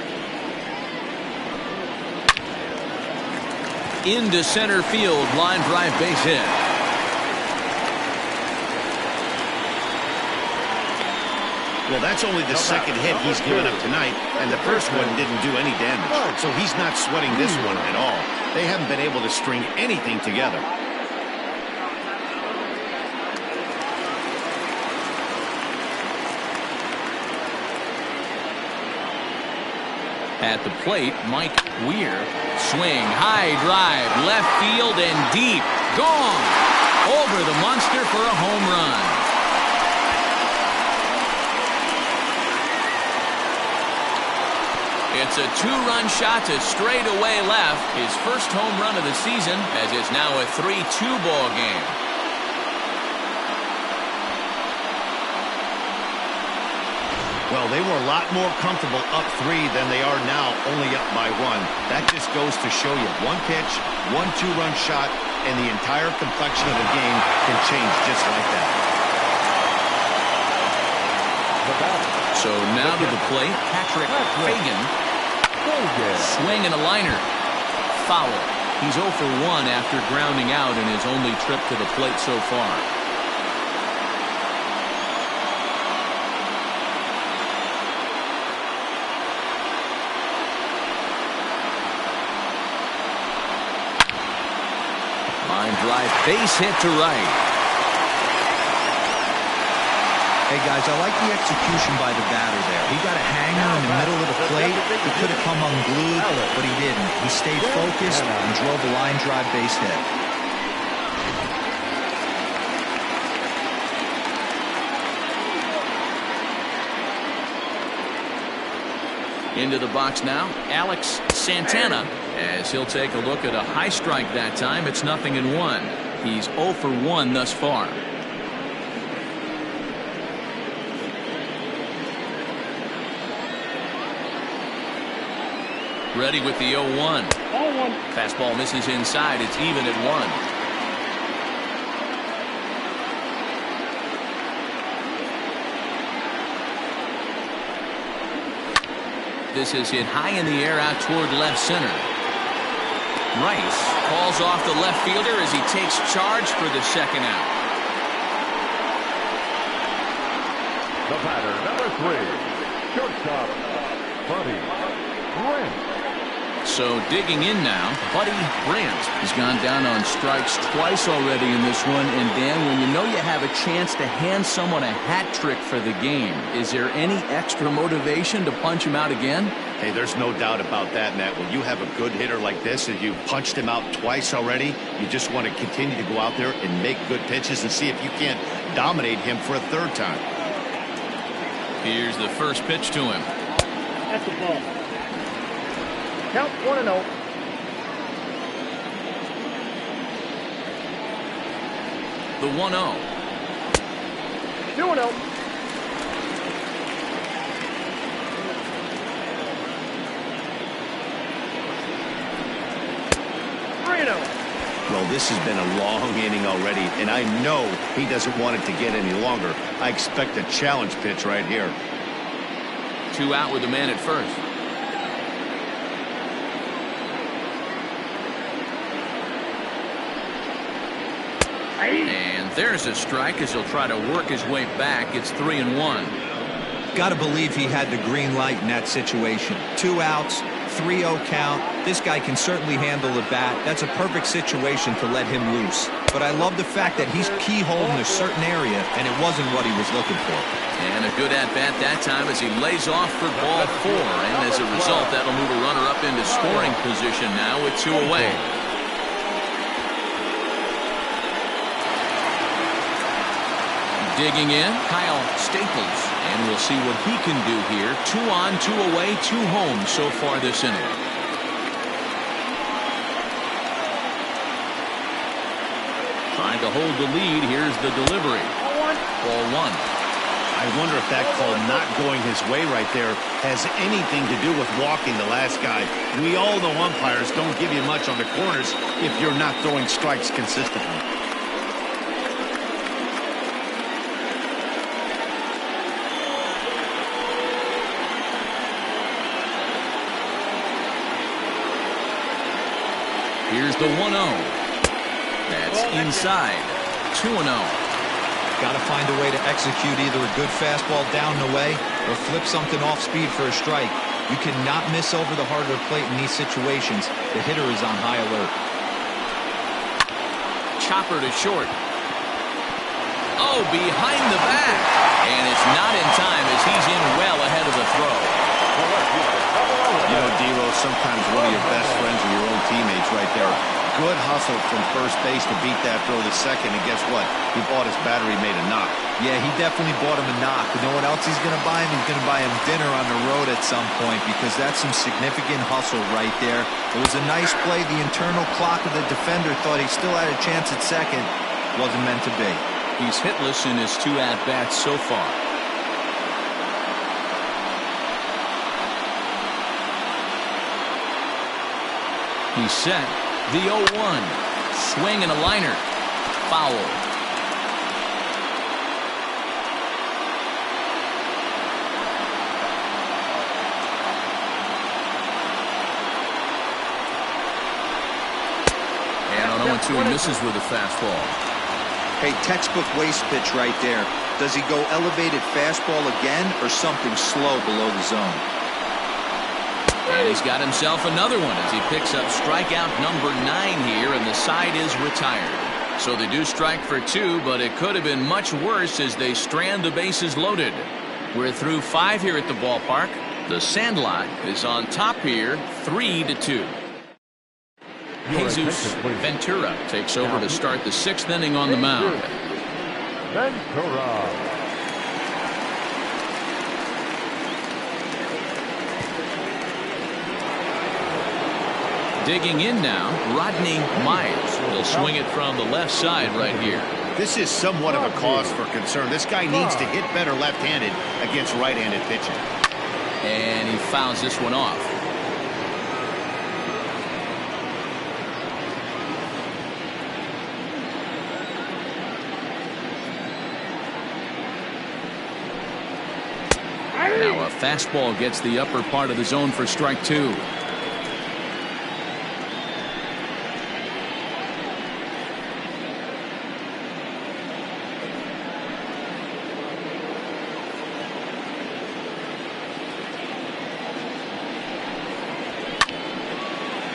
Into center field, line drive, base hit. Well, that's only the second hit he's given up tonight, and the first one didn't do any damage. So he's not sweating this one at all. They haven't been able to string anything together. At the plate, Mike Weir. Swing, high drive, left field and deep. Gone. Over the monster for a home run. It's a two-run shot to straightaway left. His first home run of the season, as it's now a 3-2 ball game. Well, they were a lot more comfortable up 3 than they are now, only up by 1. That just goes to show you one pitch, one two-run shot, and the entire complexion of the game can change just like that. So now to the plate, Patrick Fagan. Swing and a liner. Foul. He's 0 for 1 after grounding out in his only trip to the plate so far. Line drive, base hit to right. Hey, guys, I like the execution by the batter there. He got a hanger in the middle of the plate. He could have come unglued, but he didn't. He stayed focused and drove a line drive base hit. Into the box now, Alex Santana, as he'll take a look at a high strike that time. It's 0-1. He's 0 for 1 thus far. Ready with the 0-1. Fastball misses inside. It's even at 1. This is hit high in the air out toward left center. Rice calls off the left fielder as he takes charge for the second out. The batter, number 3, shortstop, Buddy Brent. So digging in now, Buddy Brant has gone down on strikes twice already in this one. And Dan, when you know you have a chance to hand someone a hat trick for the game, is there any extra motivation to punch him out again? Hey, there's no doubt about that, Matt. When you have a good hitter like this and you've punched him out twice already, you just want to continue to go out there and make good pitches and see if you can't dominate him for a third time. Here's the first pitch to him. That's the ball. Count 1-0. The 1-0. 2-0. Well, this has been a long inning already, and I know he doesn't want it to get any longer. I expect a challenge pitch right here. 2 out with the man at first. And there's a strike as he'll try to work his way back. It's 3-1. Got to believe he had the green light in that situation. 2 outs, 3-0 count. This guy can certainly handle the bat. That's a perfect situation to let him loose. But I love the fact that he's keyholed in a certain area, and it wasn't what he was looking for. And a good at-bat that time as he lays off for ball 4. And as a result, that'll move a runner up into scoring position now with 2 away. Digging in, Kyle Staples. And we'll see what he can do here. 2 on, 2 away, 2 home so far this inning. Trying to hold the lead. Here's the delivery. Ball 1. I wonder if that call not going his way right there has anything to do with walking the last guy. We all know umpires don't give you much on the corners if you're not throwing strikes consistently. Here's the 1-0. That's inside. 2-0. Got to find a way to execute either a good fastball down and away or flip something off speed for a strike. You cannot miss over the harder plate in these situations. The hitter is on high alert. Chopper to short. Oh, behind the back. And it's not in time as he's in well ahead of the throw. You know, Dero, sometimes one of your best friends or your own teammates right there. Good hustle from first base to beat that throw to second, and guess what? He bought his battery made a knock. Yeah, he definitely bought him a knock. You know what else he's going to buy him? He's going to buy him dinner on the road at some point, because that's some significant hustle right there. It was a nice play. The internal clock of the defender thought he still had a chance at second. Wasn't meant to be. He's hitless in his 2 at-bats so far. He's set. The 0-1. Swing and a liner. Foul. And on 0-2, he misses with a fastball. Hey, textbook waste pitch right there. Does he go elevated fastball again or something slow below the zone? And he's got himself another one as he picks up strikeout number 9 here, and the side is retired. So they do strike for 2, but it could have been much worse as they strand the bases loaded. We're through 5 here at the ballpark. The Sandlot is on top here, 3-2. Jesus Ventura takes over to start the 6th inning on the mound. Ventura. Digging in now, Rodney Myers will swing it from the left side right here. This is somewhat of a cause for concern. This guy needs to hit better left-handed against right-handed pitching. And he fouls this one off. Now a fastball gets the upper part of the zone for strike 2.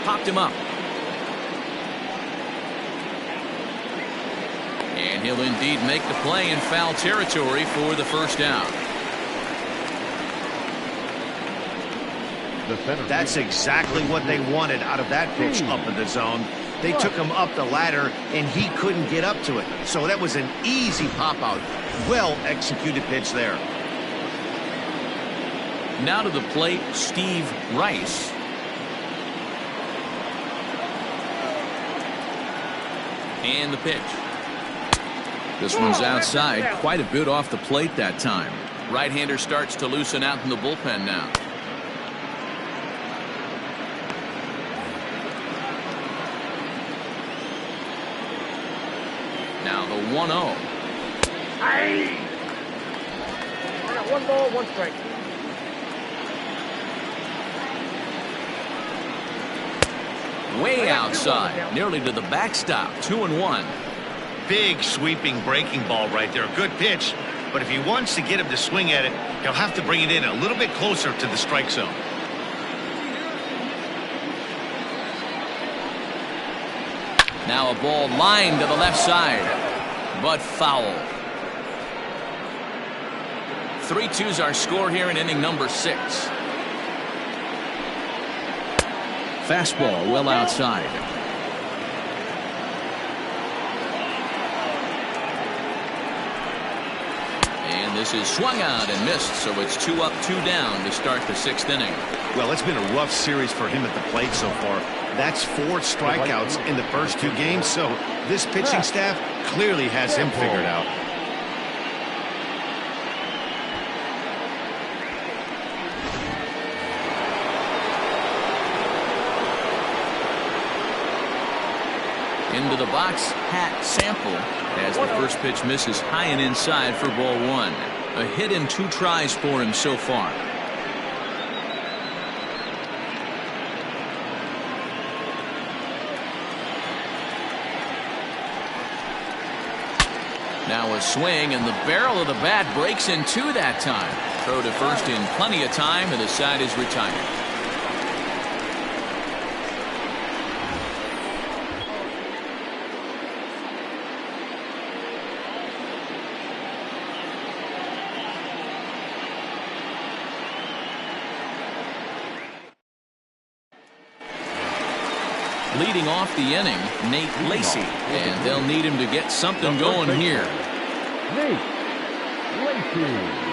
Popped him up. And he'll indeed make the play in foul territory for the first down. That's exactly what they wanted out of that pitch up in the zone. They took him up the ladder, and he couldn't get up to it. So that was an easy pop-out. Well-executed pitch there. Now to the plate, Steve Rice. And the pitch. This one's outside, quite a bit off the plate that time. Right-hander starts to loosen out in the bullpen now. Now the 1-0. I got 1 ball, 1 strike. Way outside, nearly to the backstop. 2-1. Big sweeping breaking ball right there. Good pitch, but if he wants to get him to swing at it, he'll have to bring it in a little bit closer to the strike zone. Now a ball lined to the left side, but foul. 3-2's our score here in inning number 6. Fastball well outside. And this is swung out and missed, so it's 2 up, 2 down to start the 6th inning. Well, it's been a rough series for him at the plate so far. That's 4 strikeouts in the first 2 games, so this pitching staff clearly has him figured out. Into the box, Hat Sample, as the first pitch misses high and inside for ball 1. A hit in 2 tries for him so far. Now a swing, and the barrel of the bat breaks in 2 that time. Throw to first in plenty of time, and the side is retired. leading off the inning, Nate Lacy, and they'll need him to get something going here. Nate Lacy.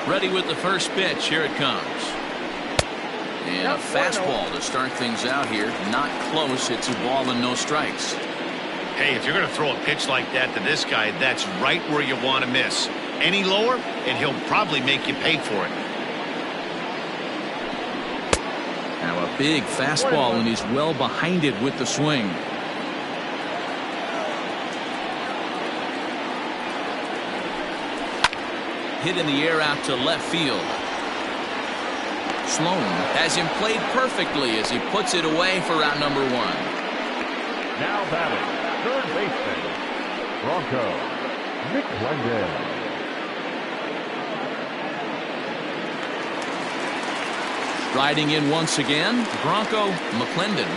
Ready with the first pitch. Here it comes. And a fastball to start things out here. Not close. It's a ball and no strikes. Hey, if you're going to throw a pitch like that to this guy, that's right where you want to miss. Any lower, and he'll probably make you pay for it. Now a big fastball, and he's well behind it with the swing. Hit in the air out to left field. Sloan has him played perfectly as he puts it away for out number one. Now batting, third baseman, Bronco McClendon. Riding in once again, Bronco McClendon.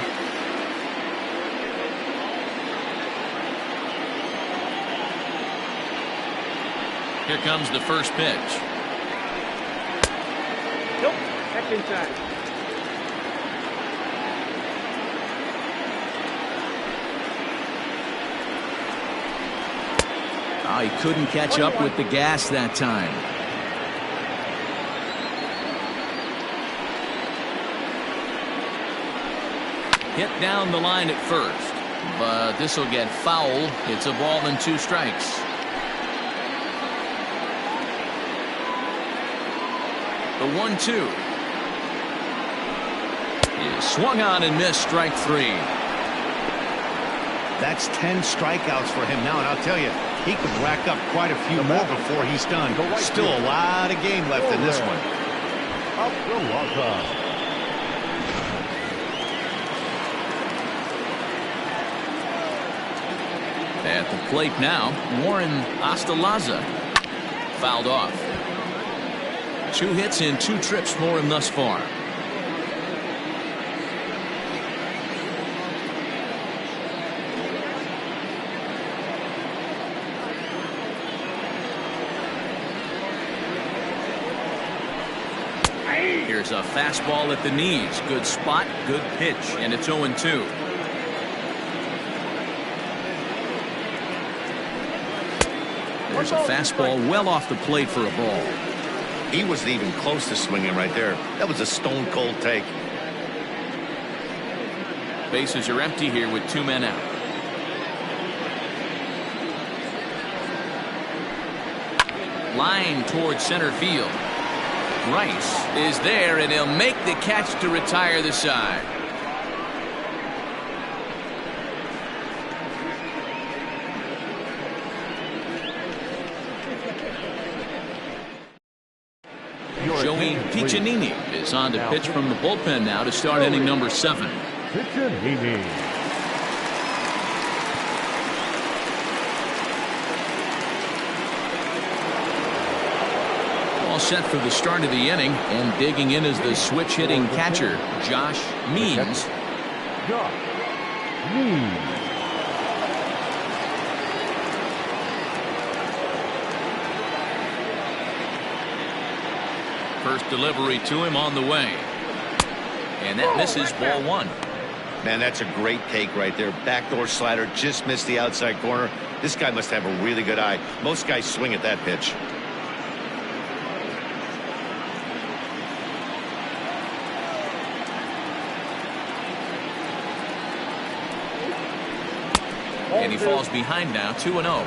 Here comes the first pitch. Nope, that's inside. Oh, he couldn't catch up with the gas that time. Hit down the line at first, but this will get foul. It's a ball and two strikes. The 1-2 is swung on and missed, strike three. That's 10 strikeouts for him now, and I'll tell you, he could rack up quite a few more before he's done. Still a lot of game left in this one. Up the walk-off. At the plate now, Warren Ostalaza. Fouled off. 2 hits in 2 trips for him thus far. Here's a fastball at the knees. Good spot, good pitch, and it's 0-2. There's a fastball well off the plate for a ball. He wasn't even close to swinging right there. That was a stone-cold take. Bases are empty here with 2 men out. Line towards center field. Rice is there, and he'll make the catch to retire the side. Joey Piccinini is on to pitch from the bullpen now to start inning number 7. Piccinini. All set for the start of the inning, and digging in is the switch hitting catcher, Josh Means. Josh Means. First delivery to him on the way. And that misses, ball 1. Man, that's a great take right there. Backdoor slider, just missed the outside corner. This guy must have a really good eye. Most guys swing at that pitch. And he falls behind now, 2-0.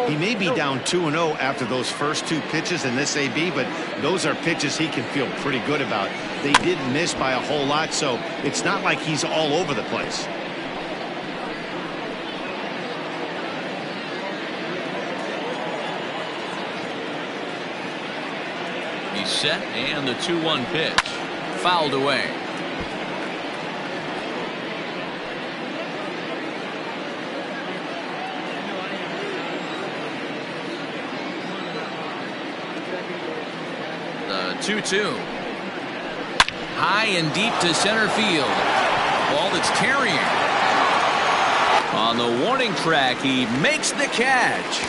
He may be down 2-0 after those first 2 pitches in this AB, but those are pitches he can feel pretty good about. They didn't miss by a whole lot, so it's not like he's all over the place. He's set, and the 2-1 pitch. Fouled away. The 2-2. High and deep to center field. Ball that's carrying. On the warning track, he makes the catch.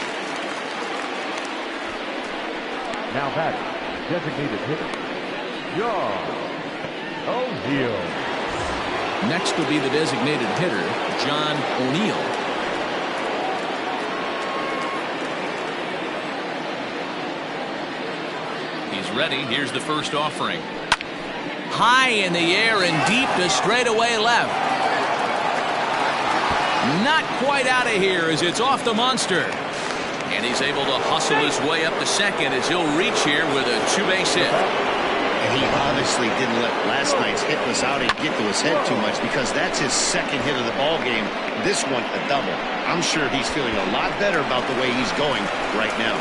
Now batting, designated hitter, John O'Neill. Next will be the designated hitter, John O'Neill. He's ready. Here's the first offering. High in the air and deep to straightaway left. Not quite out of here as it's off the monster. And he's able to hustle his way up to second as he'll reach here with a two-base hit. And he obviously didn't let last night's hitless outing get to his head too much, because that's his second hit of the ball game. This one a double. I'm sure he's feeling a lot better about the way he's going right now.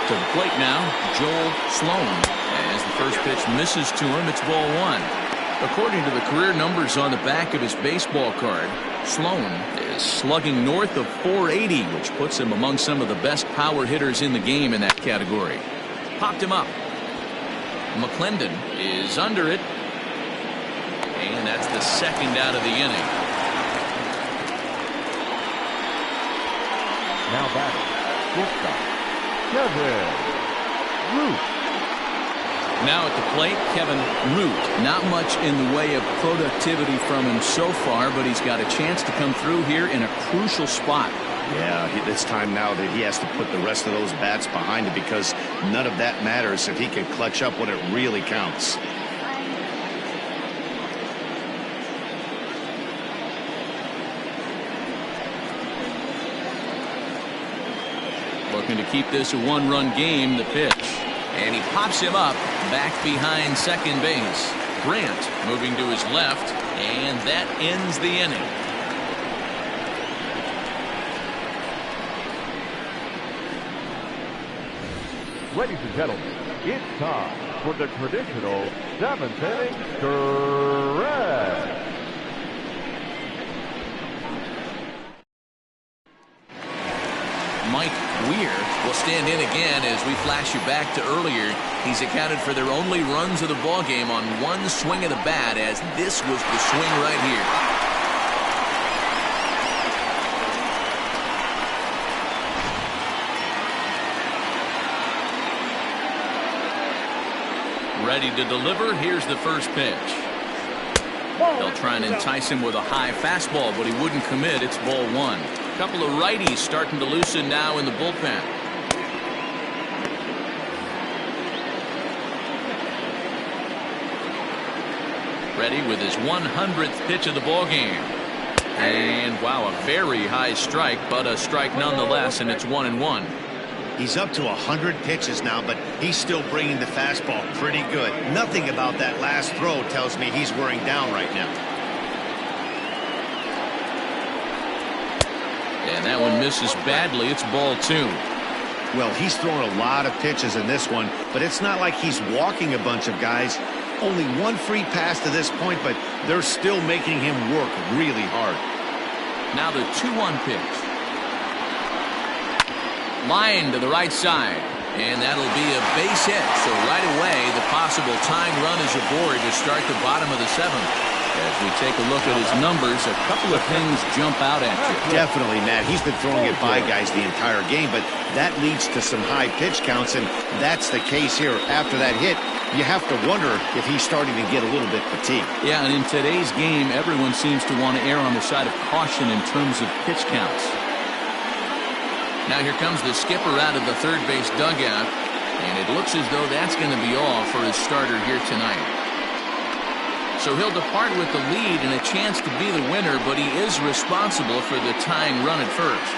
To the plate now, Joel Sloan. As the first pitch misses to him, it's ball one. According to the career numbers on the back of his baseball card, Sloan is slugging north of 480, which puts him among some of the best power hitters in the game in that category. Popped him up. McClendon is under it. And that's the second out of the inning. Now batting, shortstop, Kevin Root. Now at the plate, Kevin Root. Not much in the way of productivity from him so far, but he's got a chance to come through here in a crucial spot. Yeah, it's time now that he has to put the rest of those bats behind him, because none of that matters if he can clutch up when it really counts. Looking to keep this a one-run game, the pitch. And he pops him up back behind second base. Grant moving to his left, and that ends the inning. Ladies and gentlemen, it's time for the traditional 7th inning stretch. Mike Weir will stand in again as we flash you back to earlier. He's accounted for their only runs of the ball game on one swing of the bat, as this was the swing right here. Ready to deliver. Here's the first pitch. They'll try and entice him with a high fastball, but he wouldn't commit. It's ball one. A couple of righties starting to loosen now in the bullpen. Ready with his 100th pitch of the ball game. And wow, a very high strike, but a strike nonetheless, and it's 1-1. He's up to 100 pitches now, but he's still bringing the fastball pretty good. Nothing about that last throw tells me he's wearing down right now. And that one misses badly. It's ball two. Well, he's thrown a lot of pitches in this one, but it's not like he's walking a bunch of guys. Only one free pass to this point, but they're still making him work really hard. Now the 2-1 pitch. Line to the right side, and that'll be a base hit. So right away, the possible tying run is aboard to start the bottom of the seventh. As we take a look at his numbers, a couple of things jump out at you. Definitely, Matt. He's been throwing it by guys the entire game, but that leads to some high pitch counts, and that's the case here. After that hit, you have to wonder if he's starting to get a little bit fatigued. Yeah, and in today's game, everyone seems to want to err on the side of caution in terms of pitch counts. Now here comes the skipper out of the third base dugout, and it looks as though that's going to be all for his starter here tonight. So he'll depart with the lead and a chance to be the winner, but he is responsible for the tying run at first.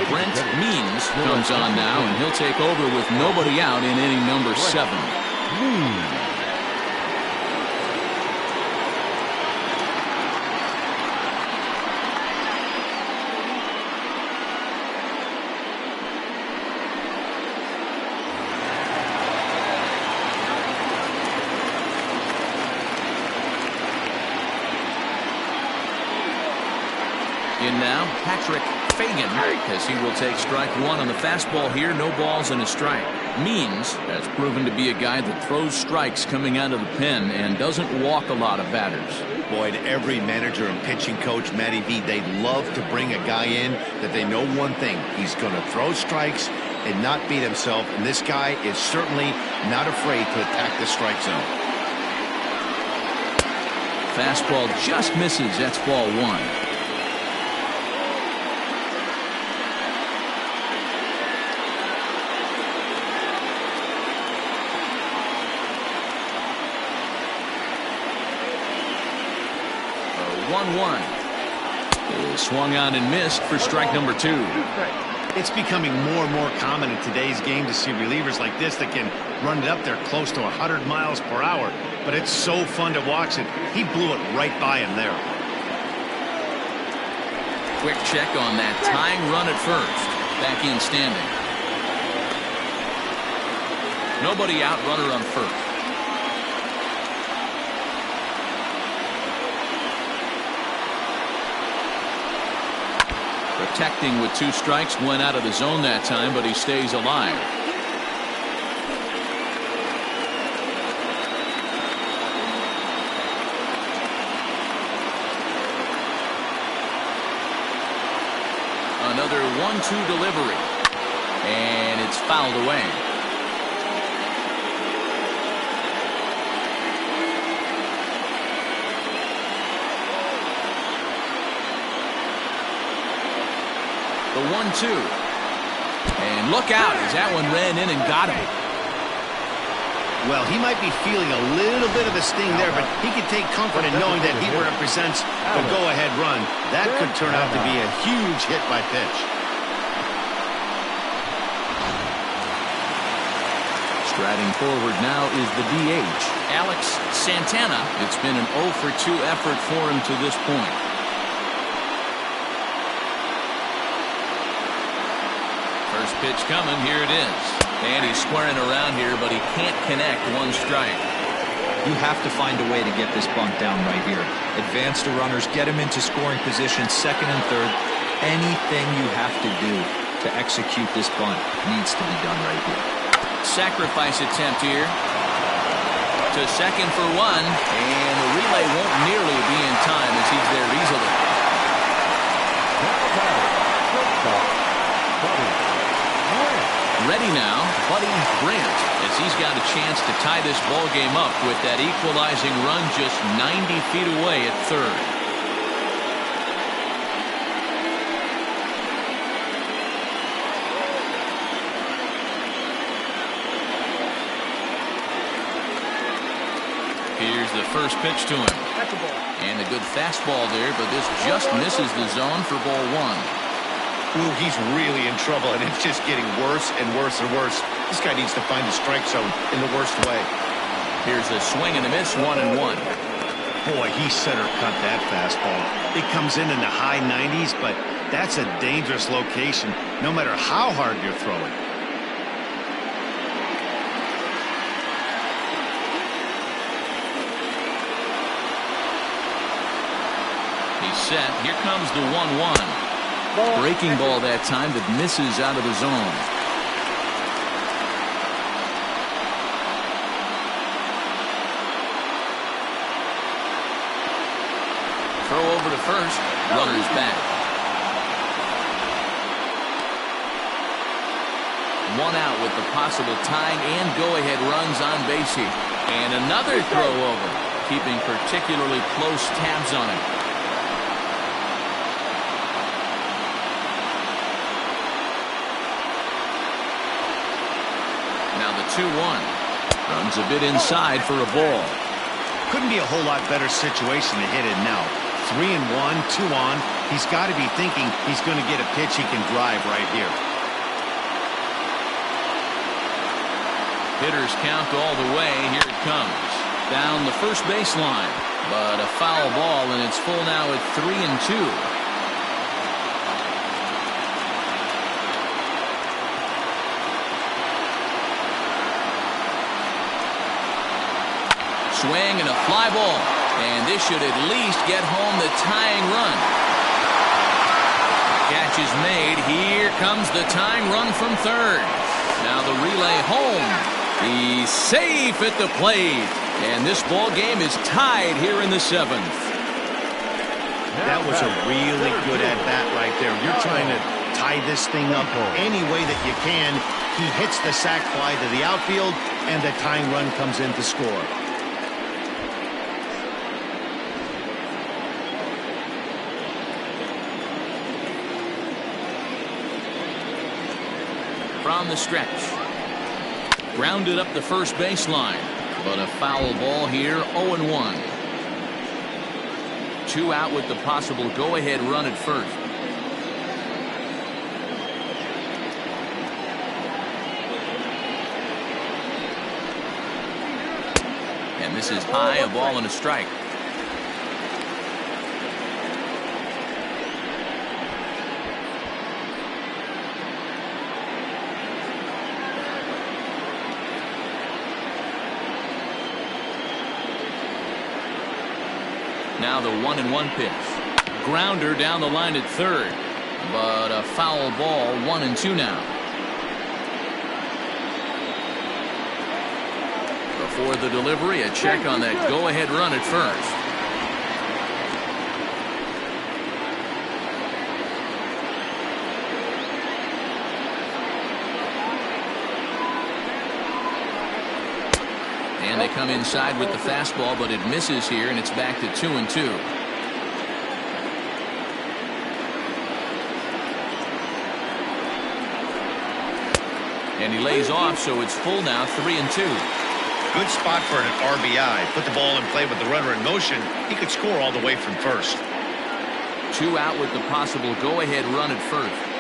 Brent Means comes on now, and he'll take over with nobody out in inning number 7. In now, Patrick Fagan, as he will take strike one on the fastball here. No balls and a strike. Means has proven to be a guy that throws strikes coming out of the pen and doesn't walk a lot of batters. Boyd, every manager and pitching coach, Matty V, they love to bring a guy in that they know one thing. He's going to throw strikes and not beat himself. And this guy is certainly not afraid to attack the strike zone. Fastball just misses. That's ball one. A 1-1 is swung on and missed for strike number 2. It's becoming more and more common in today's game to see relievers like this that can run it up there close to 100 miles per hour. But it's so fun to watch it. He blew it right by him there. Quick check on that tying run at first. Back in standing. Nobody out, runner on first. Protecting with 2 strikes, went out of the zone that time, but he stays alive. Another 1-2 delivery, and it's fouled away. The 1-2. And look out as that one ran in and got him. Well, he might be feeling a little bit of a sting there, but he can take comfort in knowing that he represents the go-ahead run. That could turn out to be a huge hit by pitch. Striding forward now is the DH, Alex Santana. It's been an 0 for 2 effort for him to this point. First pitch coming, here it is. And he's squaring around here, but he can't connect. 1 strike. You have to find a way to get this bunt down right here. Advance the runners, get him into scoring position, second and third. Anything you have to do to execute this bunt needs to be done right here. Sacrifice attempt here. To second for 1. And the relay won't nearly be in time as he's there easily. Ready now, Buddy Brandt, as he's got a chance to tie this ball game up with that equalizing run just 90 feet away at third. Here's the first pitch to him. And a good fastball there, but this just misses the zone for ball 1. Ooh, he's really in trouble, and it's just getting worse and worse and worse. This guy needs to find the strike zone in the worst way. Here's a swing and a miss, 1-1. Boy, he center cut that fastball. It comes in the high 90s, but that's a dangerous location, no matter how hard you're throwing. He's set. Here comes the 1-1. Breaking ball that time that misses out of the zone. Throw over to first. Runner's back. 1 out with the possible tying and go-ahead runs on base here. And another throw over, keeping particularly close tabs on him. Now the 2-1. Runs a bit inside for a ball. Couldn't be a whole lot better situation to hit it now. 3-1, 2 on. He's got to be thinking he's going to get a pitch he can drive right here. Hitters count all the way. Here it comes. Down the first baseline. But a foul ball, and it's full now at 3-2. Swing and a fly ball. And this should at least get home the tying run. Catch is made. Here comes the tying run from third. Now Now the relay home. He's safe at the plate. And this ball game is tied here in the 7th. That was a really good at-bat right there. You're trying to tie this thing up any way that you can. He hits the sac fly to the outfield, and the tying run comes in to score. From the stretch. Grounded up the first baseline. But a foul ball here, 0-1. 2 out with the possible go-ahead run at first. And this is high, a ball and a strike. Now the 1-1 pitch. Grounder down the line at third. But a foul ball, 1-2 now. Before the delivery, a check on that go-ahead run at first. And they come inside with the fastball, but it misses here, and it's back to 2-2. And he lays off, so it's full now, 3-2. Good spot for an RBI. Put the ball in play with the runner in motion. He could score all the way from first. 2 out with the possible go-ahead run at first.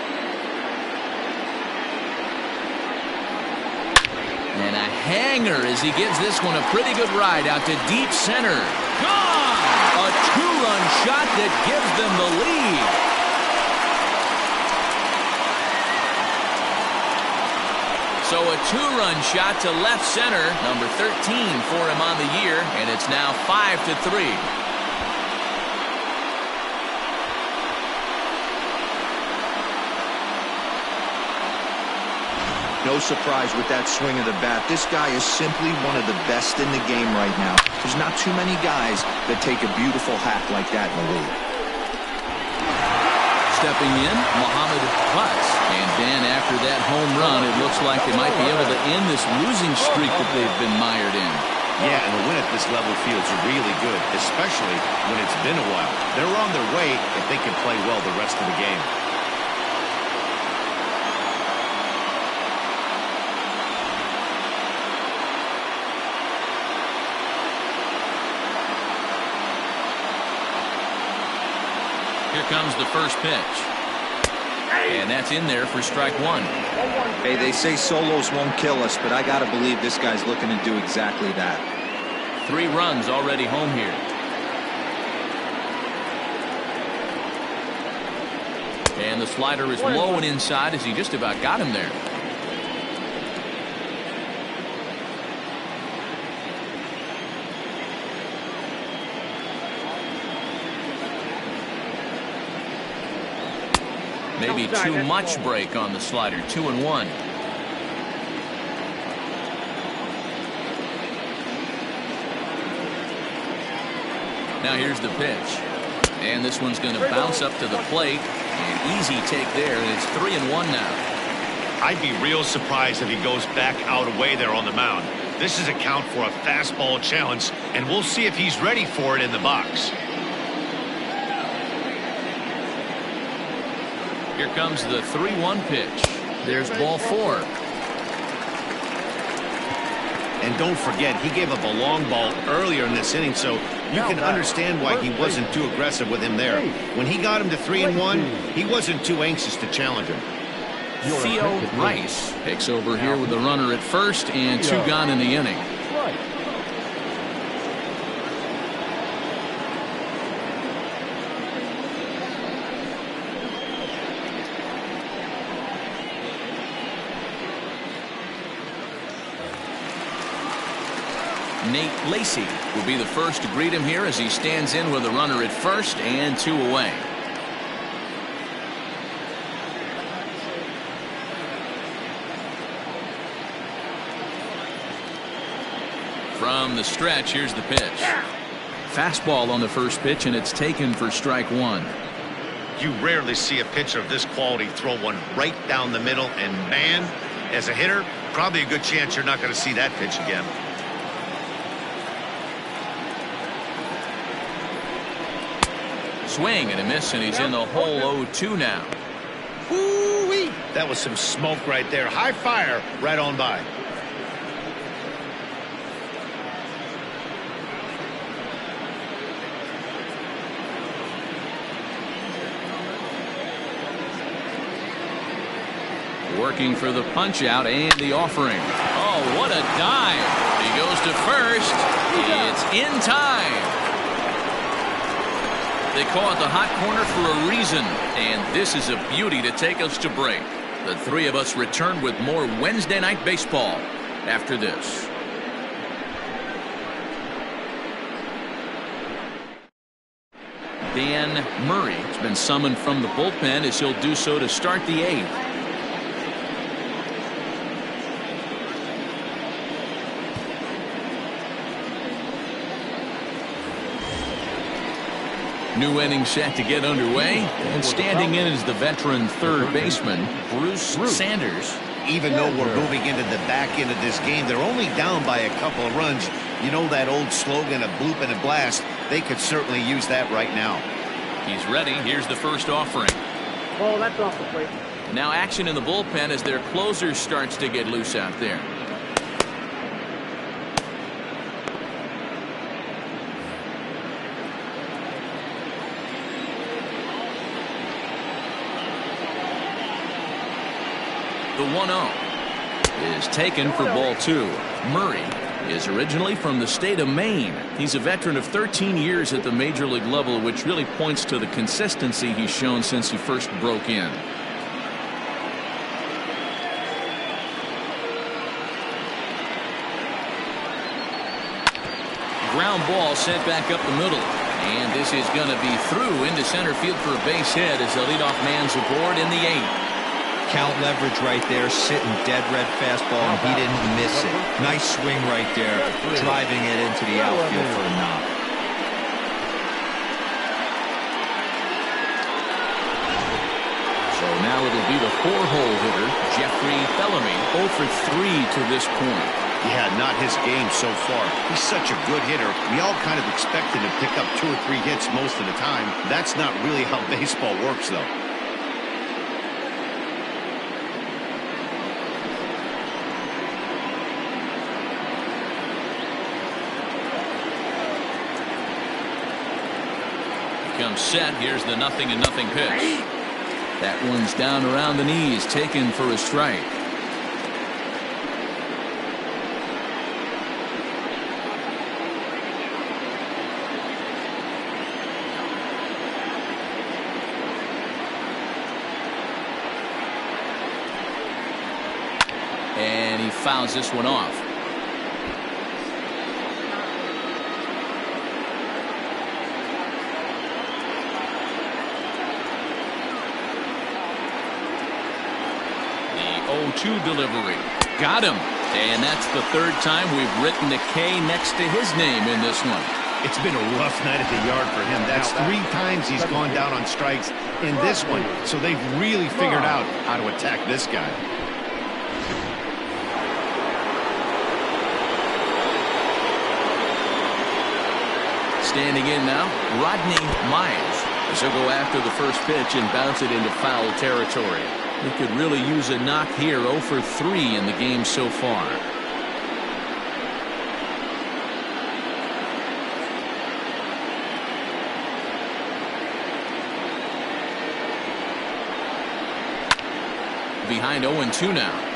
And a hanger as he gives this one a pretty good ride out to deep center. Gone! A 2-run shot that gives them the lead. So a 2-run shot to left center, number 13 for him on the year, and it's now 5-3. No surprise with that swing of the bat. This guy is simply one of the best in the game right now. There's not too many guys that take a beautiful hack like that in the league. Stepping in, Muhammad Butts. And then after that home run, it looks like they might be able to end this losing streak that they've been mired in. Yeah, and the win at this level feels really good, especially when it's been a while. They're on their way if they can play well the rest of the game. Here comes the first pitch. And that's in there for strike 1. Hey, they say solos won't kill us, but I got to believe this guy's looking to do exactly that. 3 runs already home here. And the slider is low and inside as he just about got him there. Maybe too much break on the slider. 2-1. Now here's the pitch. And this one's going to bounce up to the plate. An easy take there, and it's 3-1 now. I'd be real surprised if he goes back out away there on the mound. This is a count for a fastball challenge, and we'll see if he's ready for it in the box. Here comes the 3-1 pitch. There's ball 4. And don't forget, he gave up a long ball earlier in this inning, so you can understand why he wasn't too aggressive with him there. When he got him to 3-1, he wasn't too anxious to challenge him. Theo Rice takes over here with the runner at first and 2 gone in the inning. Nate Lacey will be the first to greet him here as he stands in with a runner at first and 2 away. From the stretch, here's the pitch. Fastball on the first pitch, and it's taken for strike one. You rarely see a pitcher of this quality throw one right down the middle, and man, as a hitter, probably a good chance you're not going to see that pitch again. Swing and a miss, and he's in the hole 0-2 now. Woo-wee! That was some smoke right there. High fire right on by. Working for the punch out and the offering. Oh, what a dive. He goes to first. It's in time. They call it the hot corner for a reason, and this is a beauty to take us to break. The three of us return with more Wednesday Night Baseball after this. Dan Murray has been summoned from the bullpen as he'll do so to start the eighth. New inning set to get underway, and standing in is the veteran third baseman, Bruce Sanders. Even though we're moving into the back end of this game, they're only down by a couple of runs. You know that old slogan, a bloop and a blast? They could certainly use that right now. He's ready. Here's the first offering. Oh, that's off the plate. Now action in the bullpen as their closer starts to get loose out there. The 1-0 is taken for ball two. Murray is originally from the state of Maine. He's a veteran of 13 years at the major league level, which really points to the consistency he's shown since he first broke in. Ground ball sent back up the middle. And this is going to be through into center field for a base hit as the leadoff man's aboard in the eighth. Count leverage right there, sitting dead red fastball, and he didn't miss it. Nice swing right there, driving it into the outfield for a knock. So now it'll be the four-hole hitter, Jeffrey Bellamy, 0 for 3 to this point. Yeah, not his game so far. He's such a good hitter. We all kind of expect him to pick up 2 or 3 hits most of the time. That's not really how baseball works, though. Comes set. Here's the 0-0 pitch. That one's down around the knees, taken for a strike. And he fouls this one off. The 0-2 delivery. Got him. And that's the third time we've written the K next to his name in this one. It's been a rough night at the yard for him. That's 3 times he's gone down on strikes in this one. So they've really figured out how to attack this guy. Standing in now, Rodney Miles. As he'll go after the first pitch and bounce it into foul territory. He could really use a knock here. 0 for 3 in the game so far. Behind 0-2 now.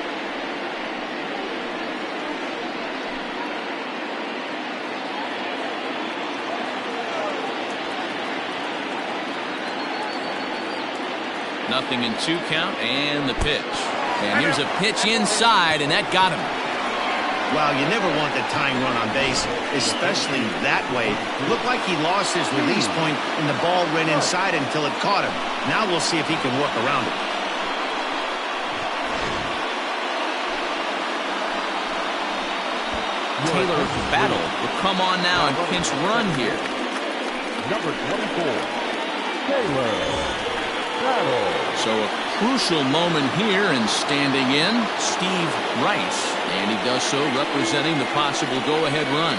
Nothing in 2 count, and the pitch. And here's a pitch inside, and that got him. Well, you never want the tying run on base, especially that way. It looked like he lost his release point, and the ball ran inside until it caught him. Now we'll see if he can work around it. Taylor Battle will come on now and pinch run here. Number 24, Taylor Battle. So a crucial moment here, and standing in, Steve Rice. And he does so representing the possible go-ahead run.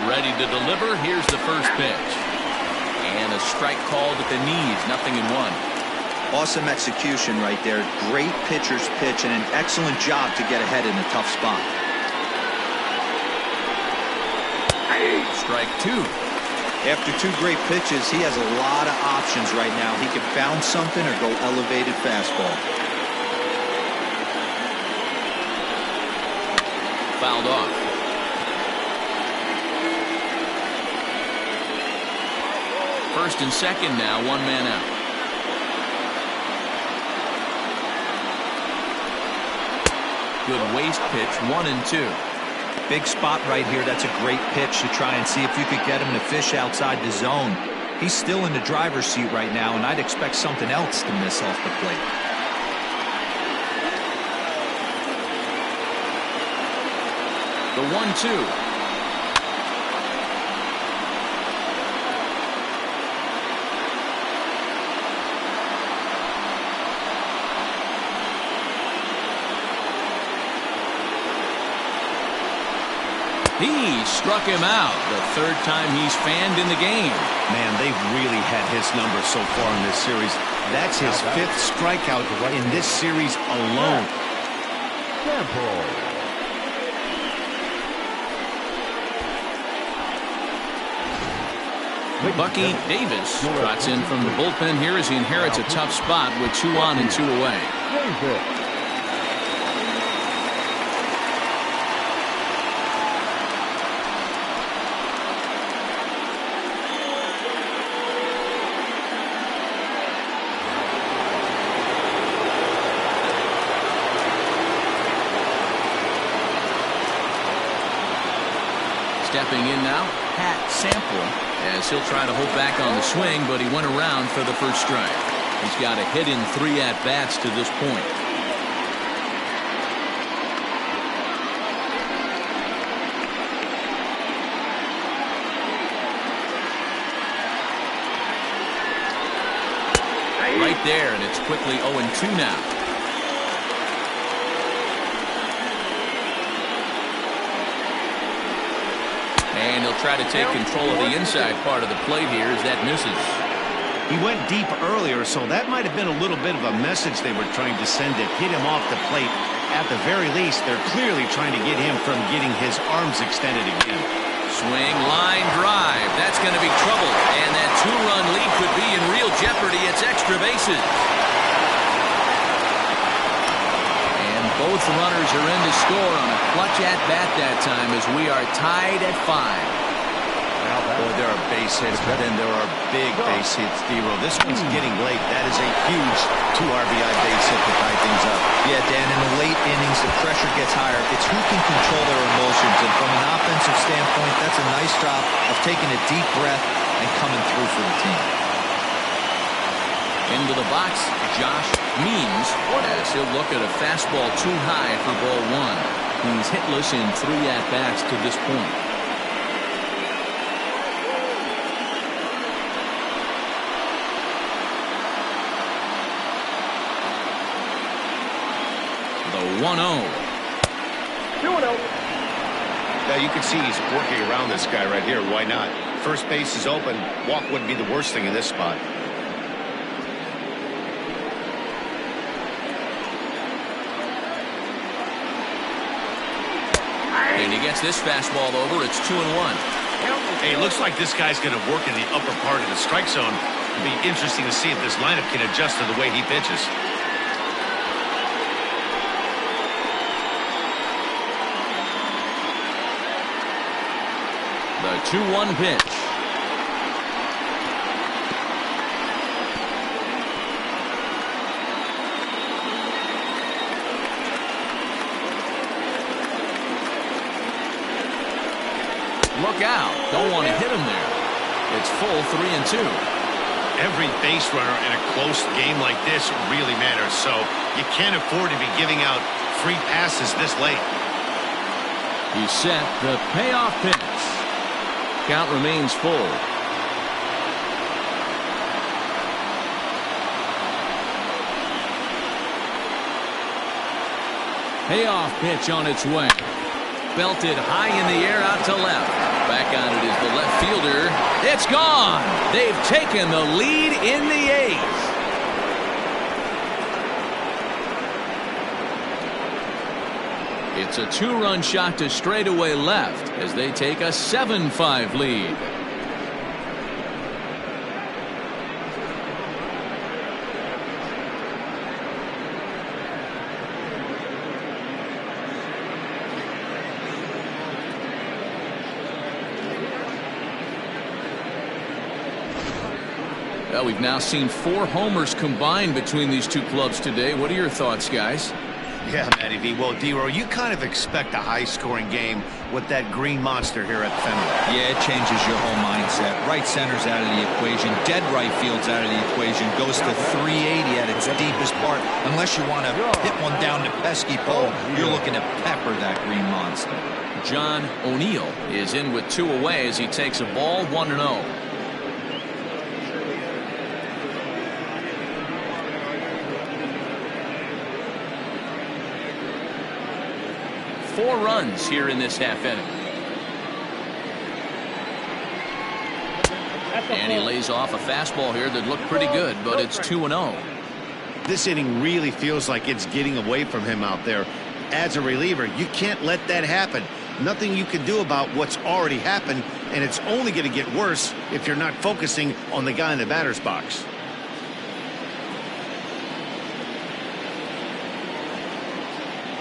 Ready to deliver. Here's the first pitch. And a strike called at the knees. 0-1. Awesome execution right there. Great pitcher's pitch and an excellent job to get ahead in a tough spot. Strike 2. After 2 great pitches, he has a lot of options right now. He can bounce something or go elevated fastball. Fouled off. First and second now, 1 man out. Good waste pitch, 1-2. Big spot right here. That's a great pitch to try and see if you could get him to fish outside the zone. He's still in the driver's seat right now, and I'd expect something else to miss off the plate. The 1-2. He struck him out. The third time he's fanned in the game. Man, they've really had his number so far in this series. That's his 5th strikeout in this series alone. Sample. Bucky Davis trots in from the bullpen here as he inherits a tough spot with 2 on and 2 away. Davis. Stepping in now, Pat Sample, as he'll try to hold back on the swing, but he went around for the first strike. He's got a hit in 3 at-bats to this point. Right there, and it's quickly 0-2 now. And he'll try to take control of the inside part of the plate here as that misses. He went deep earlier, so that might have been a little bit of a message they were trying to send to hit him off the plate. At the very least, they're clearly trying to get him from getting his arms extended again. Swing, line drive. That's going to be trouble. And that 2-run lead could be in real jeopardy. It's extra bases. Both runners are in to score on a clutch at-bat that time as we are tied at 5. Boy, there are base hits, but then there are big base hits, D-Row. This one's getting late. That is a huge 2 RBI base hit to tie things up. Yeah, Dan, in the late innings, the pressure gets higher. It's who can control their emotions. And from an offensive standpoint, that's a nice job of taking a deep breath and coming through for the team. Into the box, Josh Means, as he'll look at a fastball too high for ball 1. He's hitless in 3 at-bats to this point. The 1-0. 2-0. Now you can see he's working around this guy right here. Why not? First base is open. Walk wouldn't be the worst thing in this spot. And he gets this fastball over. It's 2-1. Hey, it looks like this guy's going to work in the upper part of the strike zone. It'll be interesting to see if this lineup can adjust to the way he pitches. The 2-1 pitch. Look out. Don't want to hit him there. It's full 3-2. Every base runner in a close game like this really matters, so you can't afford to be giving out free passes this late. He set the payoff pitch. Count remains full. Payoff pitch on its way. Belted high in the air out to left. Back on it is the left fielder. It's gone. They've taken the lead in the eighth. It's a two-run shot to straightaway left as they take a 7-5 lead. Well, we've now seen 4 homers combined between these two clubs today. What are your thoughts, guys? Yeah, Matty V. Well, D-Row, you kind of expect a high-scoring game with that green monster here at Fenway. Yeah, it changes your whole mindset. Right center's out of the equation. Dead right field's out of the equation. Goes to 380 at its deepest part. Unless you want to hit one down the pesky pole, you're looking to pepper that green monster. John O'Neill is in with 2 away as he takes a ball 1-0. Four runs here in this half inning. And he lays off a fastball here that looked pretty good, but it's 2-0. This inning really feels like it's getting away from him out there. As a reliever, you can't let that happen. Nothing you can do about what's already happened, and it's only going to get worse if you're not focusing on the guy in the batter's box.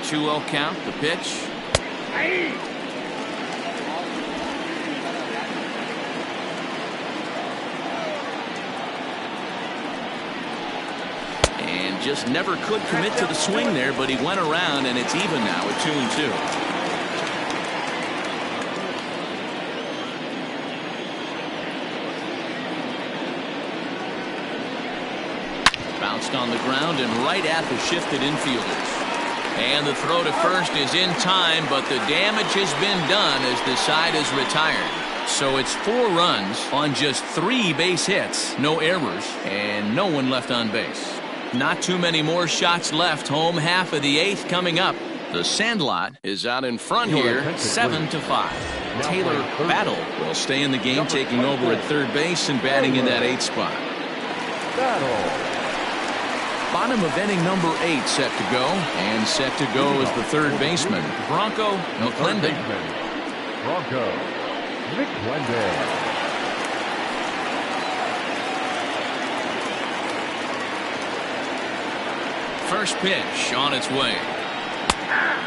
Two-0 count, the pitch. And just never could commit to the swing there, but he went around, and it's even now at 2-2. Bounced on the ground and right at the shifted infielders. And the throw to first is in time, but the damage has been done as the side is retired. So it's 4 runs on just 3 base hits, no errors, and no one left on base. Not too many more shots left. Home half of the 8th coming up. The Sandlot is out in front here, 7-5. Taylor Battle will stay in the game, taking over at third base and batting in that 8th spot. Bottom of inning number 8 set to go, and set to go is the third baseman, Bronco McClendon. Bronco McClendon. First pitch on its way.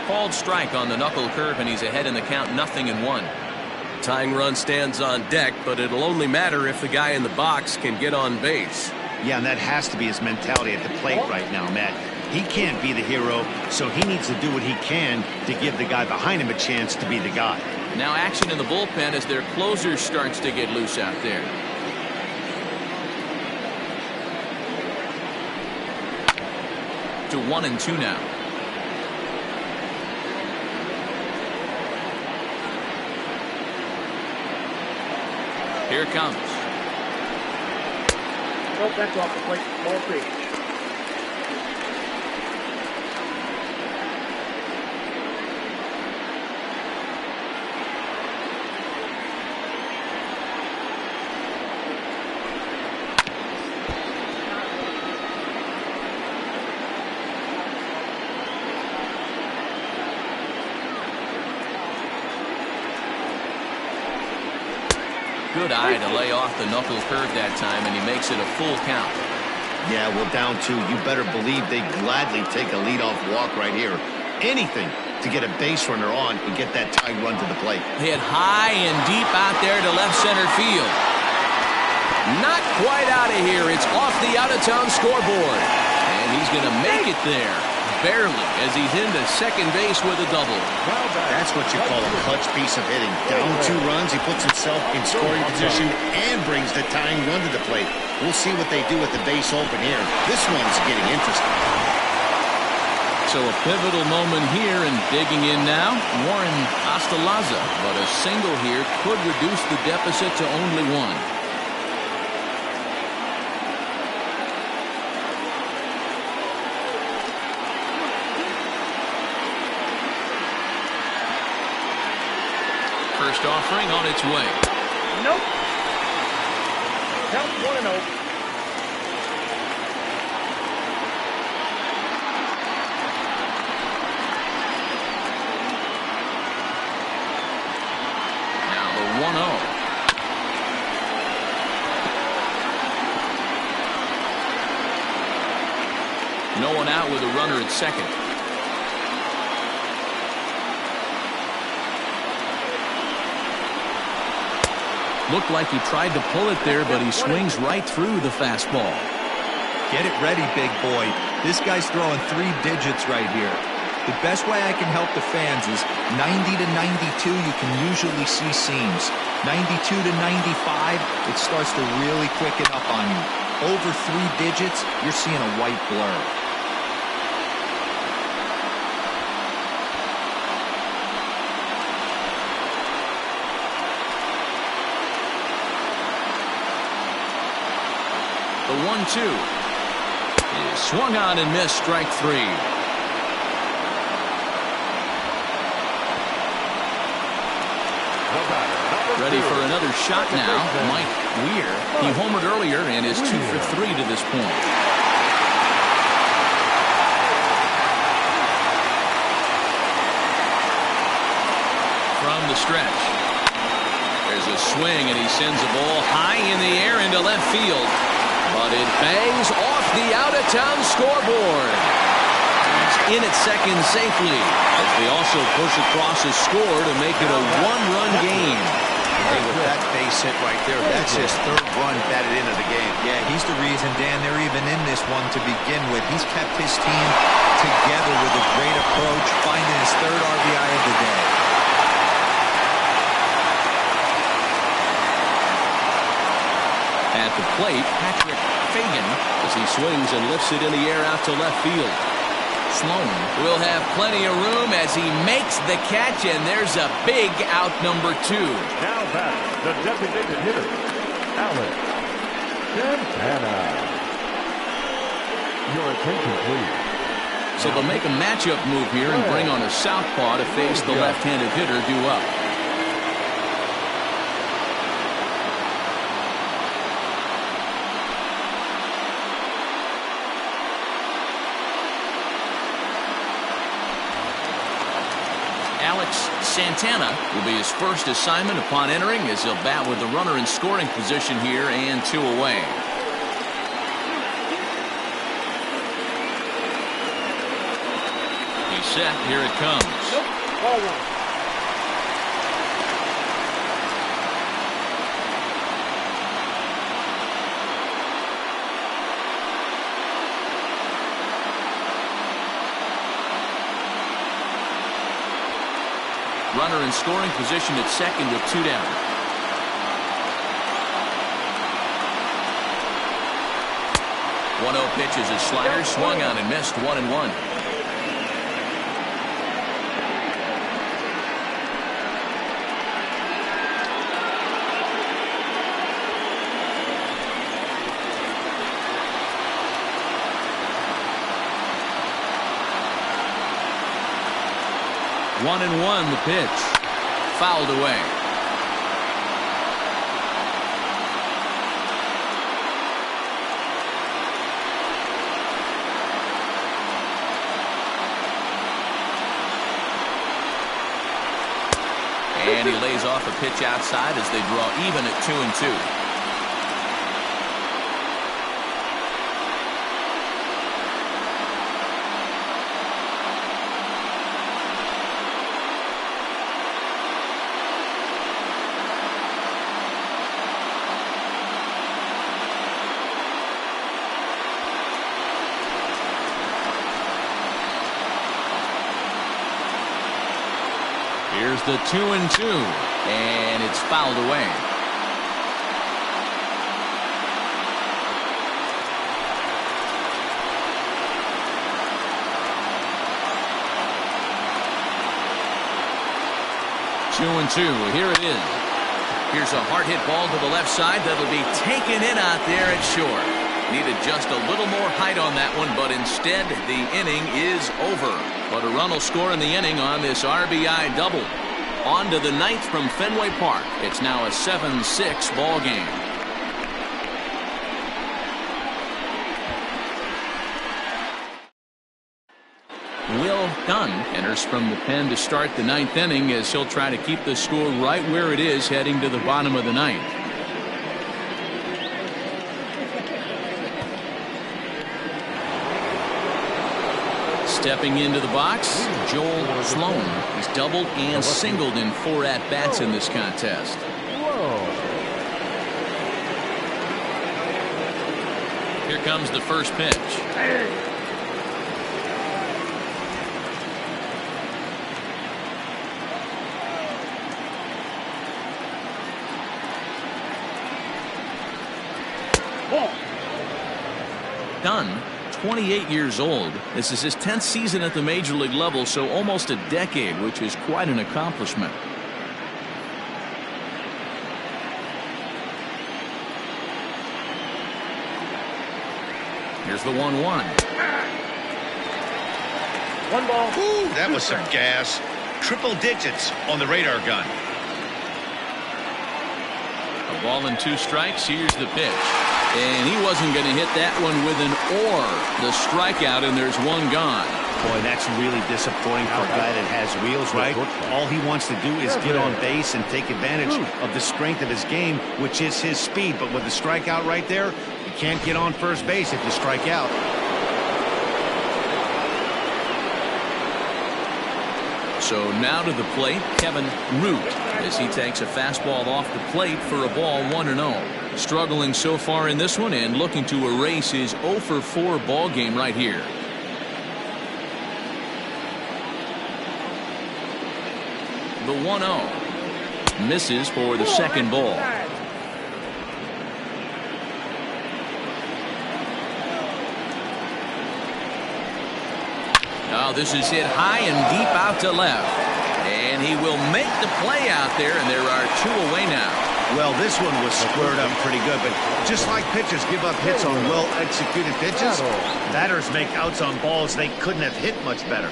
Called strike on the knuckle curve, and he's ahead in the count, 0-1. Tying run stands on deck, but it'll only matter if the guy in the box can get on base. Yeah, and that has to be his mentality at the plate right now, Matt. He can't be the hero, so he needs to do what he can to give the guy behind him a chance to be the guy. Now action in the bullpen as their closer starts to get loose out there. To 1-2 now. Here it comes. Oh, that's off the plate. Ball 3. Good eye to lay off the knuckle curve that time, and he makes it a full count. Yeah, well, down 2, you better believe they'd gladly take a leadoff walk right here. Anything to get a base runner on and get that tied run to the plate. Hit high and deep out there to left center field. Not quite out of here. It's off the out-of-town scoreboard. And he's going to make it there. barely, as he's into second base with a double. That's what you call a clutch piece of hitting. Down 2 runs, he puts himself in scoring position and brings the tying run to the plate. We'll see what they do with the base open here. This one's getting interesting. So a pivotal moment here, and digging in now, Warren Astalaza. But a single here could reduce the deficit to only 1. First offering on its way. Nope. Count 1-0. Now the 1-0. No one out with a runner at second. Looked like he tried to pull it there, but he swings right through the fastball. Get it ready, big boy. This guy's throwing 3 digits right here. The best way I can help the fans is 90 to 92, you can usually see seams. 92 to 95, it starts to really quicken up on you. Over 3 digits, you're seeing a white blur. The 1-2 is swung on and missed, strike 3. Ready for another shot now, Mike Weir. He homered earlier and is 2 for 3 to this point. From the stretch, there's a swing and he sends the ball high in the air into left field. But it bangs off the out-of-town scoreboard. He's in at second safely, as they also push across a score to make it a 1-run game. Hey, with that base hit right there, that's his 3rd run batted into the game. Yeah, he's the reason, Dan, they're even in this one to begin with. He's kept his team together with a great approach, finding his 3rd RBI of the day. At the plate, Patrick Fagan, as he swings and lifts it in the air out to left field. Sloan will have plenty of room as he makes the catch, and there's a big out, number 2. Now back, the designated hitter, Alex Santana. Your attention, please. So they'll make a matchup move here and bring on a southpaw to face the left-handed hitter due up. Alex Santana will be his first assignment upon entering, as he'll bat with the runner in scoring position here and 2 away. He's set. Here it comes. Nope. Ball 1. Runner in scoring position at second with 2 down. One 0 pitch is a slider, swung on and missed, 1-1. One and one, the pitch. Fouled away. And he lays off a pitch outside as they draw even at 2-2. Here's the 2-2, and it's fouled away. Two and two. Here it is. Here's a hard hit ball to the left side that'll be taken in out there at short. Needed just a little more height on that one, but instead the inning is over. But a run will score in the inning on this RBI double. On to the ninth from Fenway Park. It's now a 7-6 ball game. Will Dunn enters from the pen to start the ninth inning as he'll try to keep the score right where it is heading to the bottom of the ninth. Stepping into the box, Joel Sloan. He's doubled and singled in 4 at-bats in this contest. Here comes the first pitch. Dunn, 28 years old. This is his 10th season at the major league level, so almost a decade, which is quite an accomplishment. Here's the 1-1. One ball. Ooh, that was some gas. Triple digits on the radar gun. A ball and 2 strikes. Here's the pitch. And he wasn't going to hit that one with an or. The strikeout, and there's one gone. Boy, that's really disappointing for a guy that has wheels, right? All he wants to do is get on base and take advantage of the strength of his game, which is his speed. But with the strikeout right there, you can't get on first base if you strike out. So now to the plate, Kevin Root, as he takes a fastball off the plate for a ball 1-0. Struggling so far in this one and looking to erase his 0-for-4 ball game right here. The 1-0 misses for the second ball. Now this is hit high and deep out to left. And he will make the play out there, and there are 2 away now. Well, this one was squared up pretty good, but just like pitchers give up hits on well-executed pitches, batters make outs on balls they couldn't have hit much better.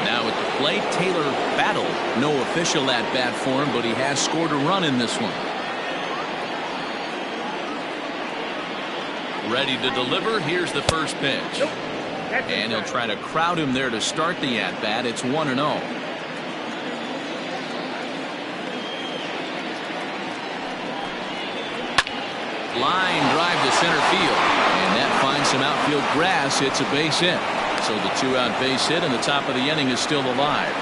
Now at the plate, Taylor Battle. No official at-bat for him, but he has scored a run in this one. Ready to deliver. Here's the first pitch. And he'll try to crowd him there to start the at-bat. It's 1-0. Line drive to center field. And that finds some outfield grass. It's a base hit. So the 2-out base hit and the top of the inning is still alive.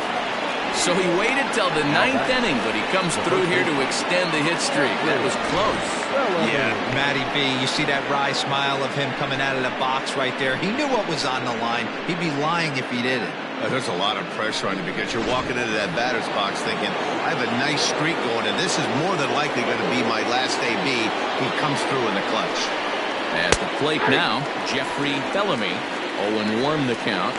So he waited till the 9th inning, but he comes through here to extend the hit streak. That was close. Yeah, Matty B, you see that wry smile of him coming out of the box right there. He knew what was on the line. He'd be lying if he didn't. There's a lot of pressure on you because you're walking into that batter's box thinking, I have a nice streak going, and this is more than likely going to be my last AB. He comes through in the clutch. At the plate now, Jeffrey Bellamy. 0-1 the count.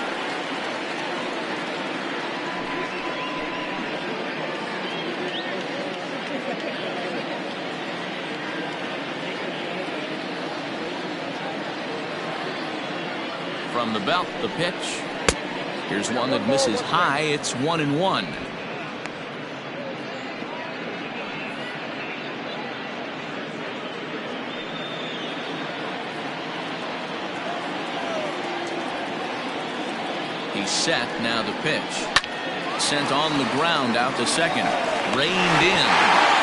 From the belt, the pitch. Here's one that misses high. It's 1-1. He's set. Now the pitch. Sent on the ground out to second. Reined in.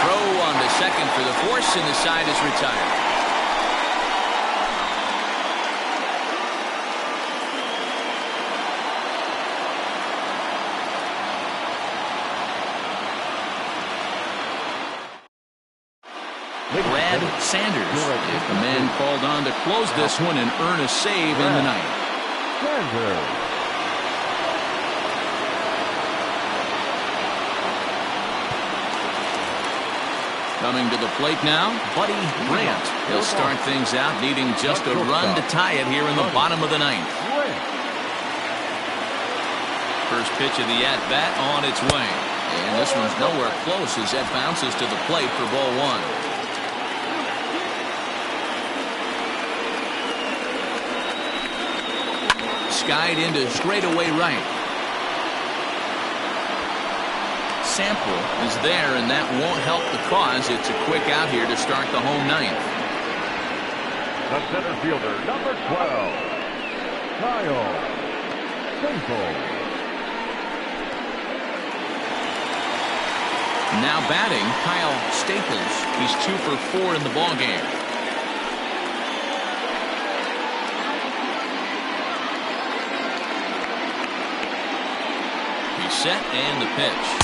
Throw on to second for the force, and the side is retired. Brad Sanders is the man called on to close this one and earn a save in the night. Sanders. Coming to the plate now, Buddy Grant. He'll start things out needing just a run to tie it here in the bottom of the ninth. First pitch of the at-bat on its way. And this one's nowhere close as that bounces to the plate for ball one. Skied into straightaway right. Sample is there, and that won't help the cause. It's a quick out here to start the home ninth. The center fielder, number 12, Kyle Staples. Now batting, Kyle Staples. He's 2 for 4 in the ballgame. He's set and the pitch.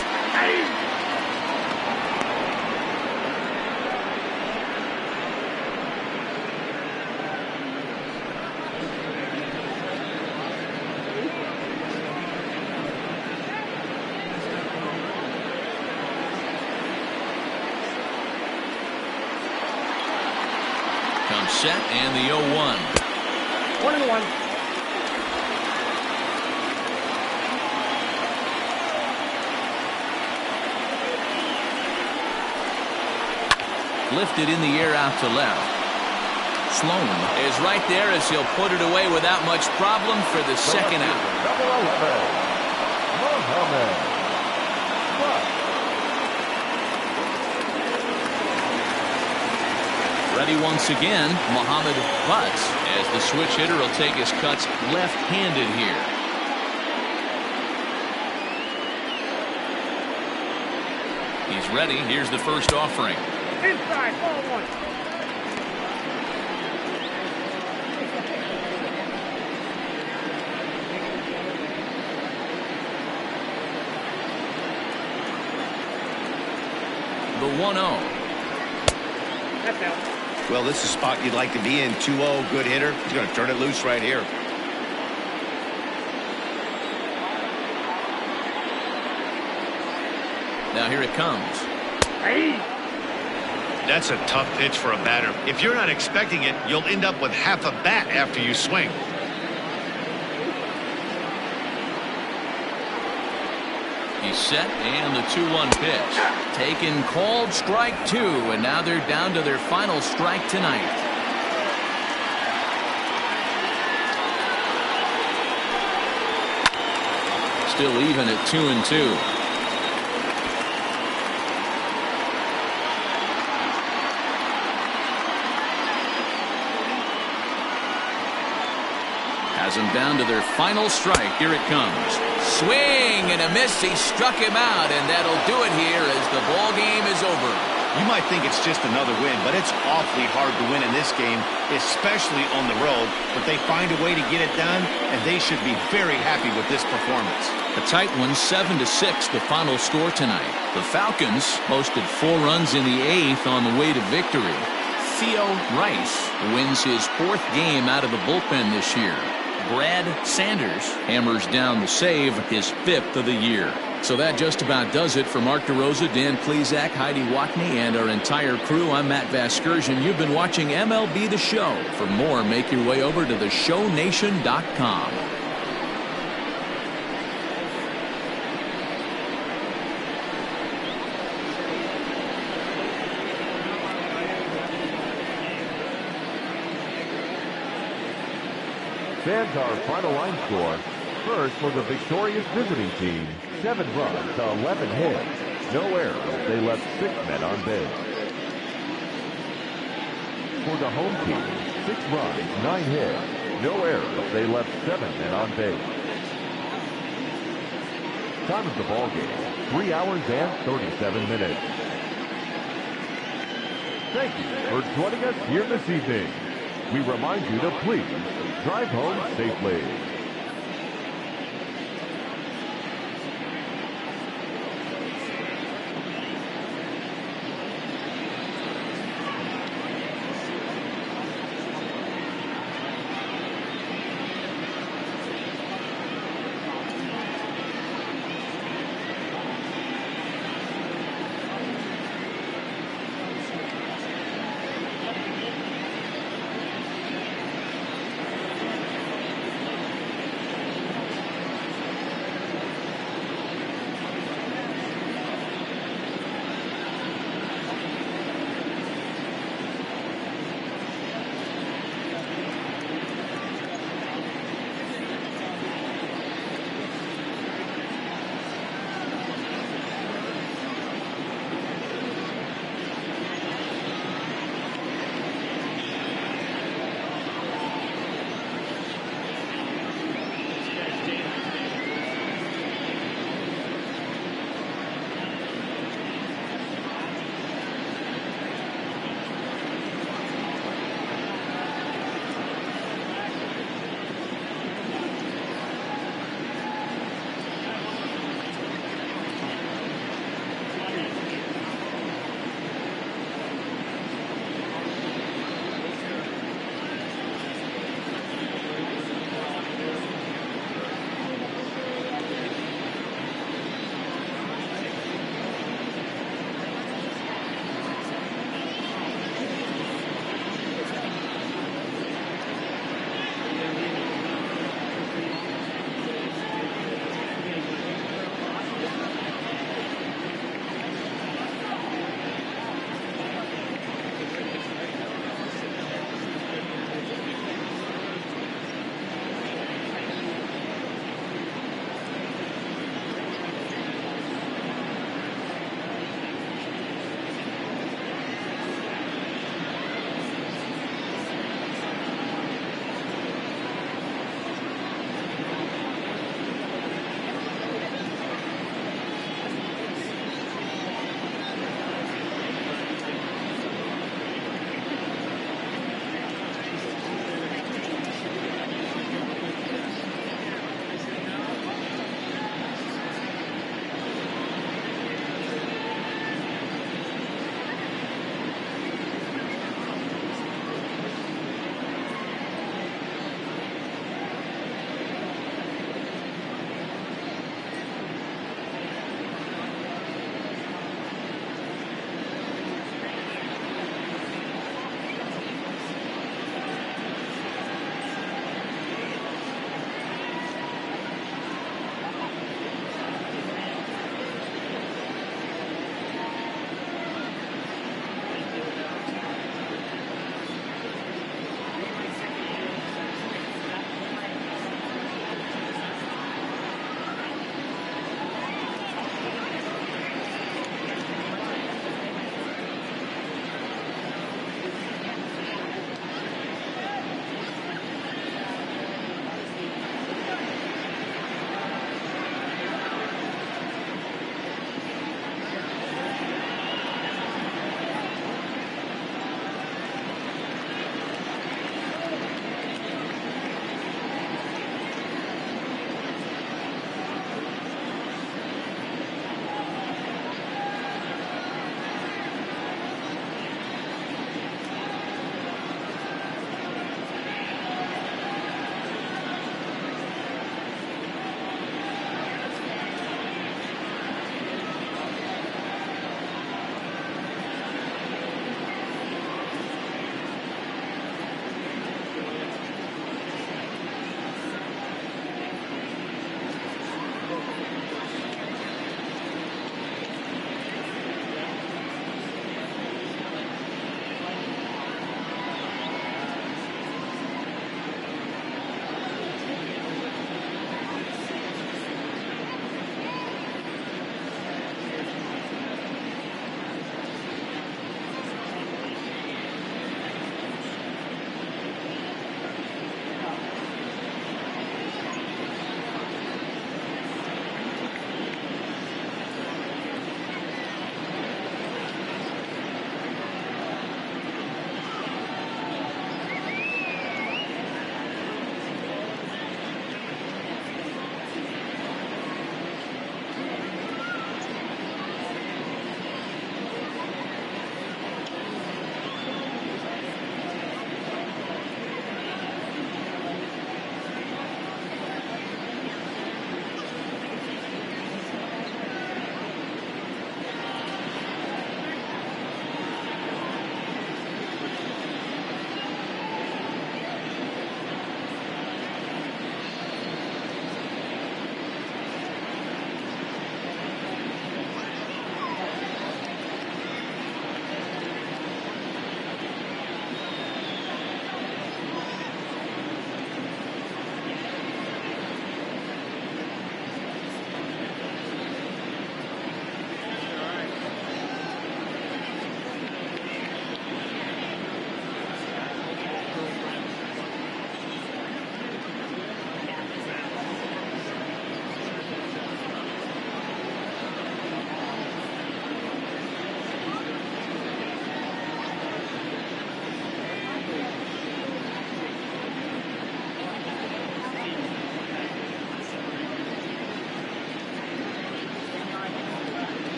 Comes set and the 0-1. 1-1. Lifted in the air out to left. Sloan is right there as he'll put it away without much problem for the second out. Number 11, Mohamed. Ready once again, Muhammad Butts, as the switch hitter will take his cuts left-handed here. He's ready. Here's the first offering. Inside, ball one. The 1-0. That's out. Well, this is a spot you'd like to be in. 2-0, good hitter. He's going to turn it loose right here. Now here it comes. Hey. That's a tough pitch for a batter. If you're not expecting it, you'll end up with half a bat after you swing. He's set and the 2-1 pitch. Taken, called, strike 2, and now they're down to their final strike tonight. Still even at 2-2. Has them down to their final strike. Here it comes. Swing and a miss. He struck him out, and that'll do it here as the ball game is over. You might think it's just another win, but it's awfully hard to win in this game, especially on the road. But they find a way to get it done, and they should be very happy with this performance. A tight one, 7-6, the final score tonight. The Falcons posted 4 runs in the 8th on the way to victory. Theo Rice wins his 4th game out of the bullpen this year. Brad Sanders hammers down the save, his 5th of the year. So that just about does it for Mark DeRosa, Dan Plesac, Heidi Watney, and our entire crew. I'm Matt Vasgersian. You've been watching MLB The Show. For more, make your way over to theshownation.com. Stands our final line score. First for the victorious visiting team, 7 runs, 11 hits, no errors. They left 6 men on base. For the home team, 6 runs, 9 hits, no errors. They left 7 men on base. Time of the ball game, 3 hours and 37 minutes. Thank you for joining us here this evening. We remind you to please drive home safely.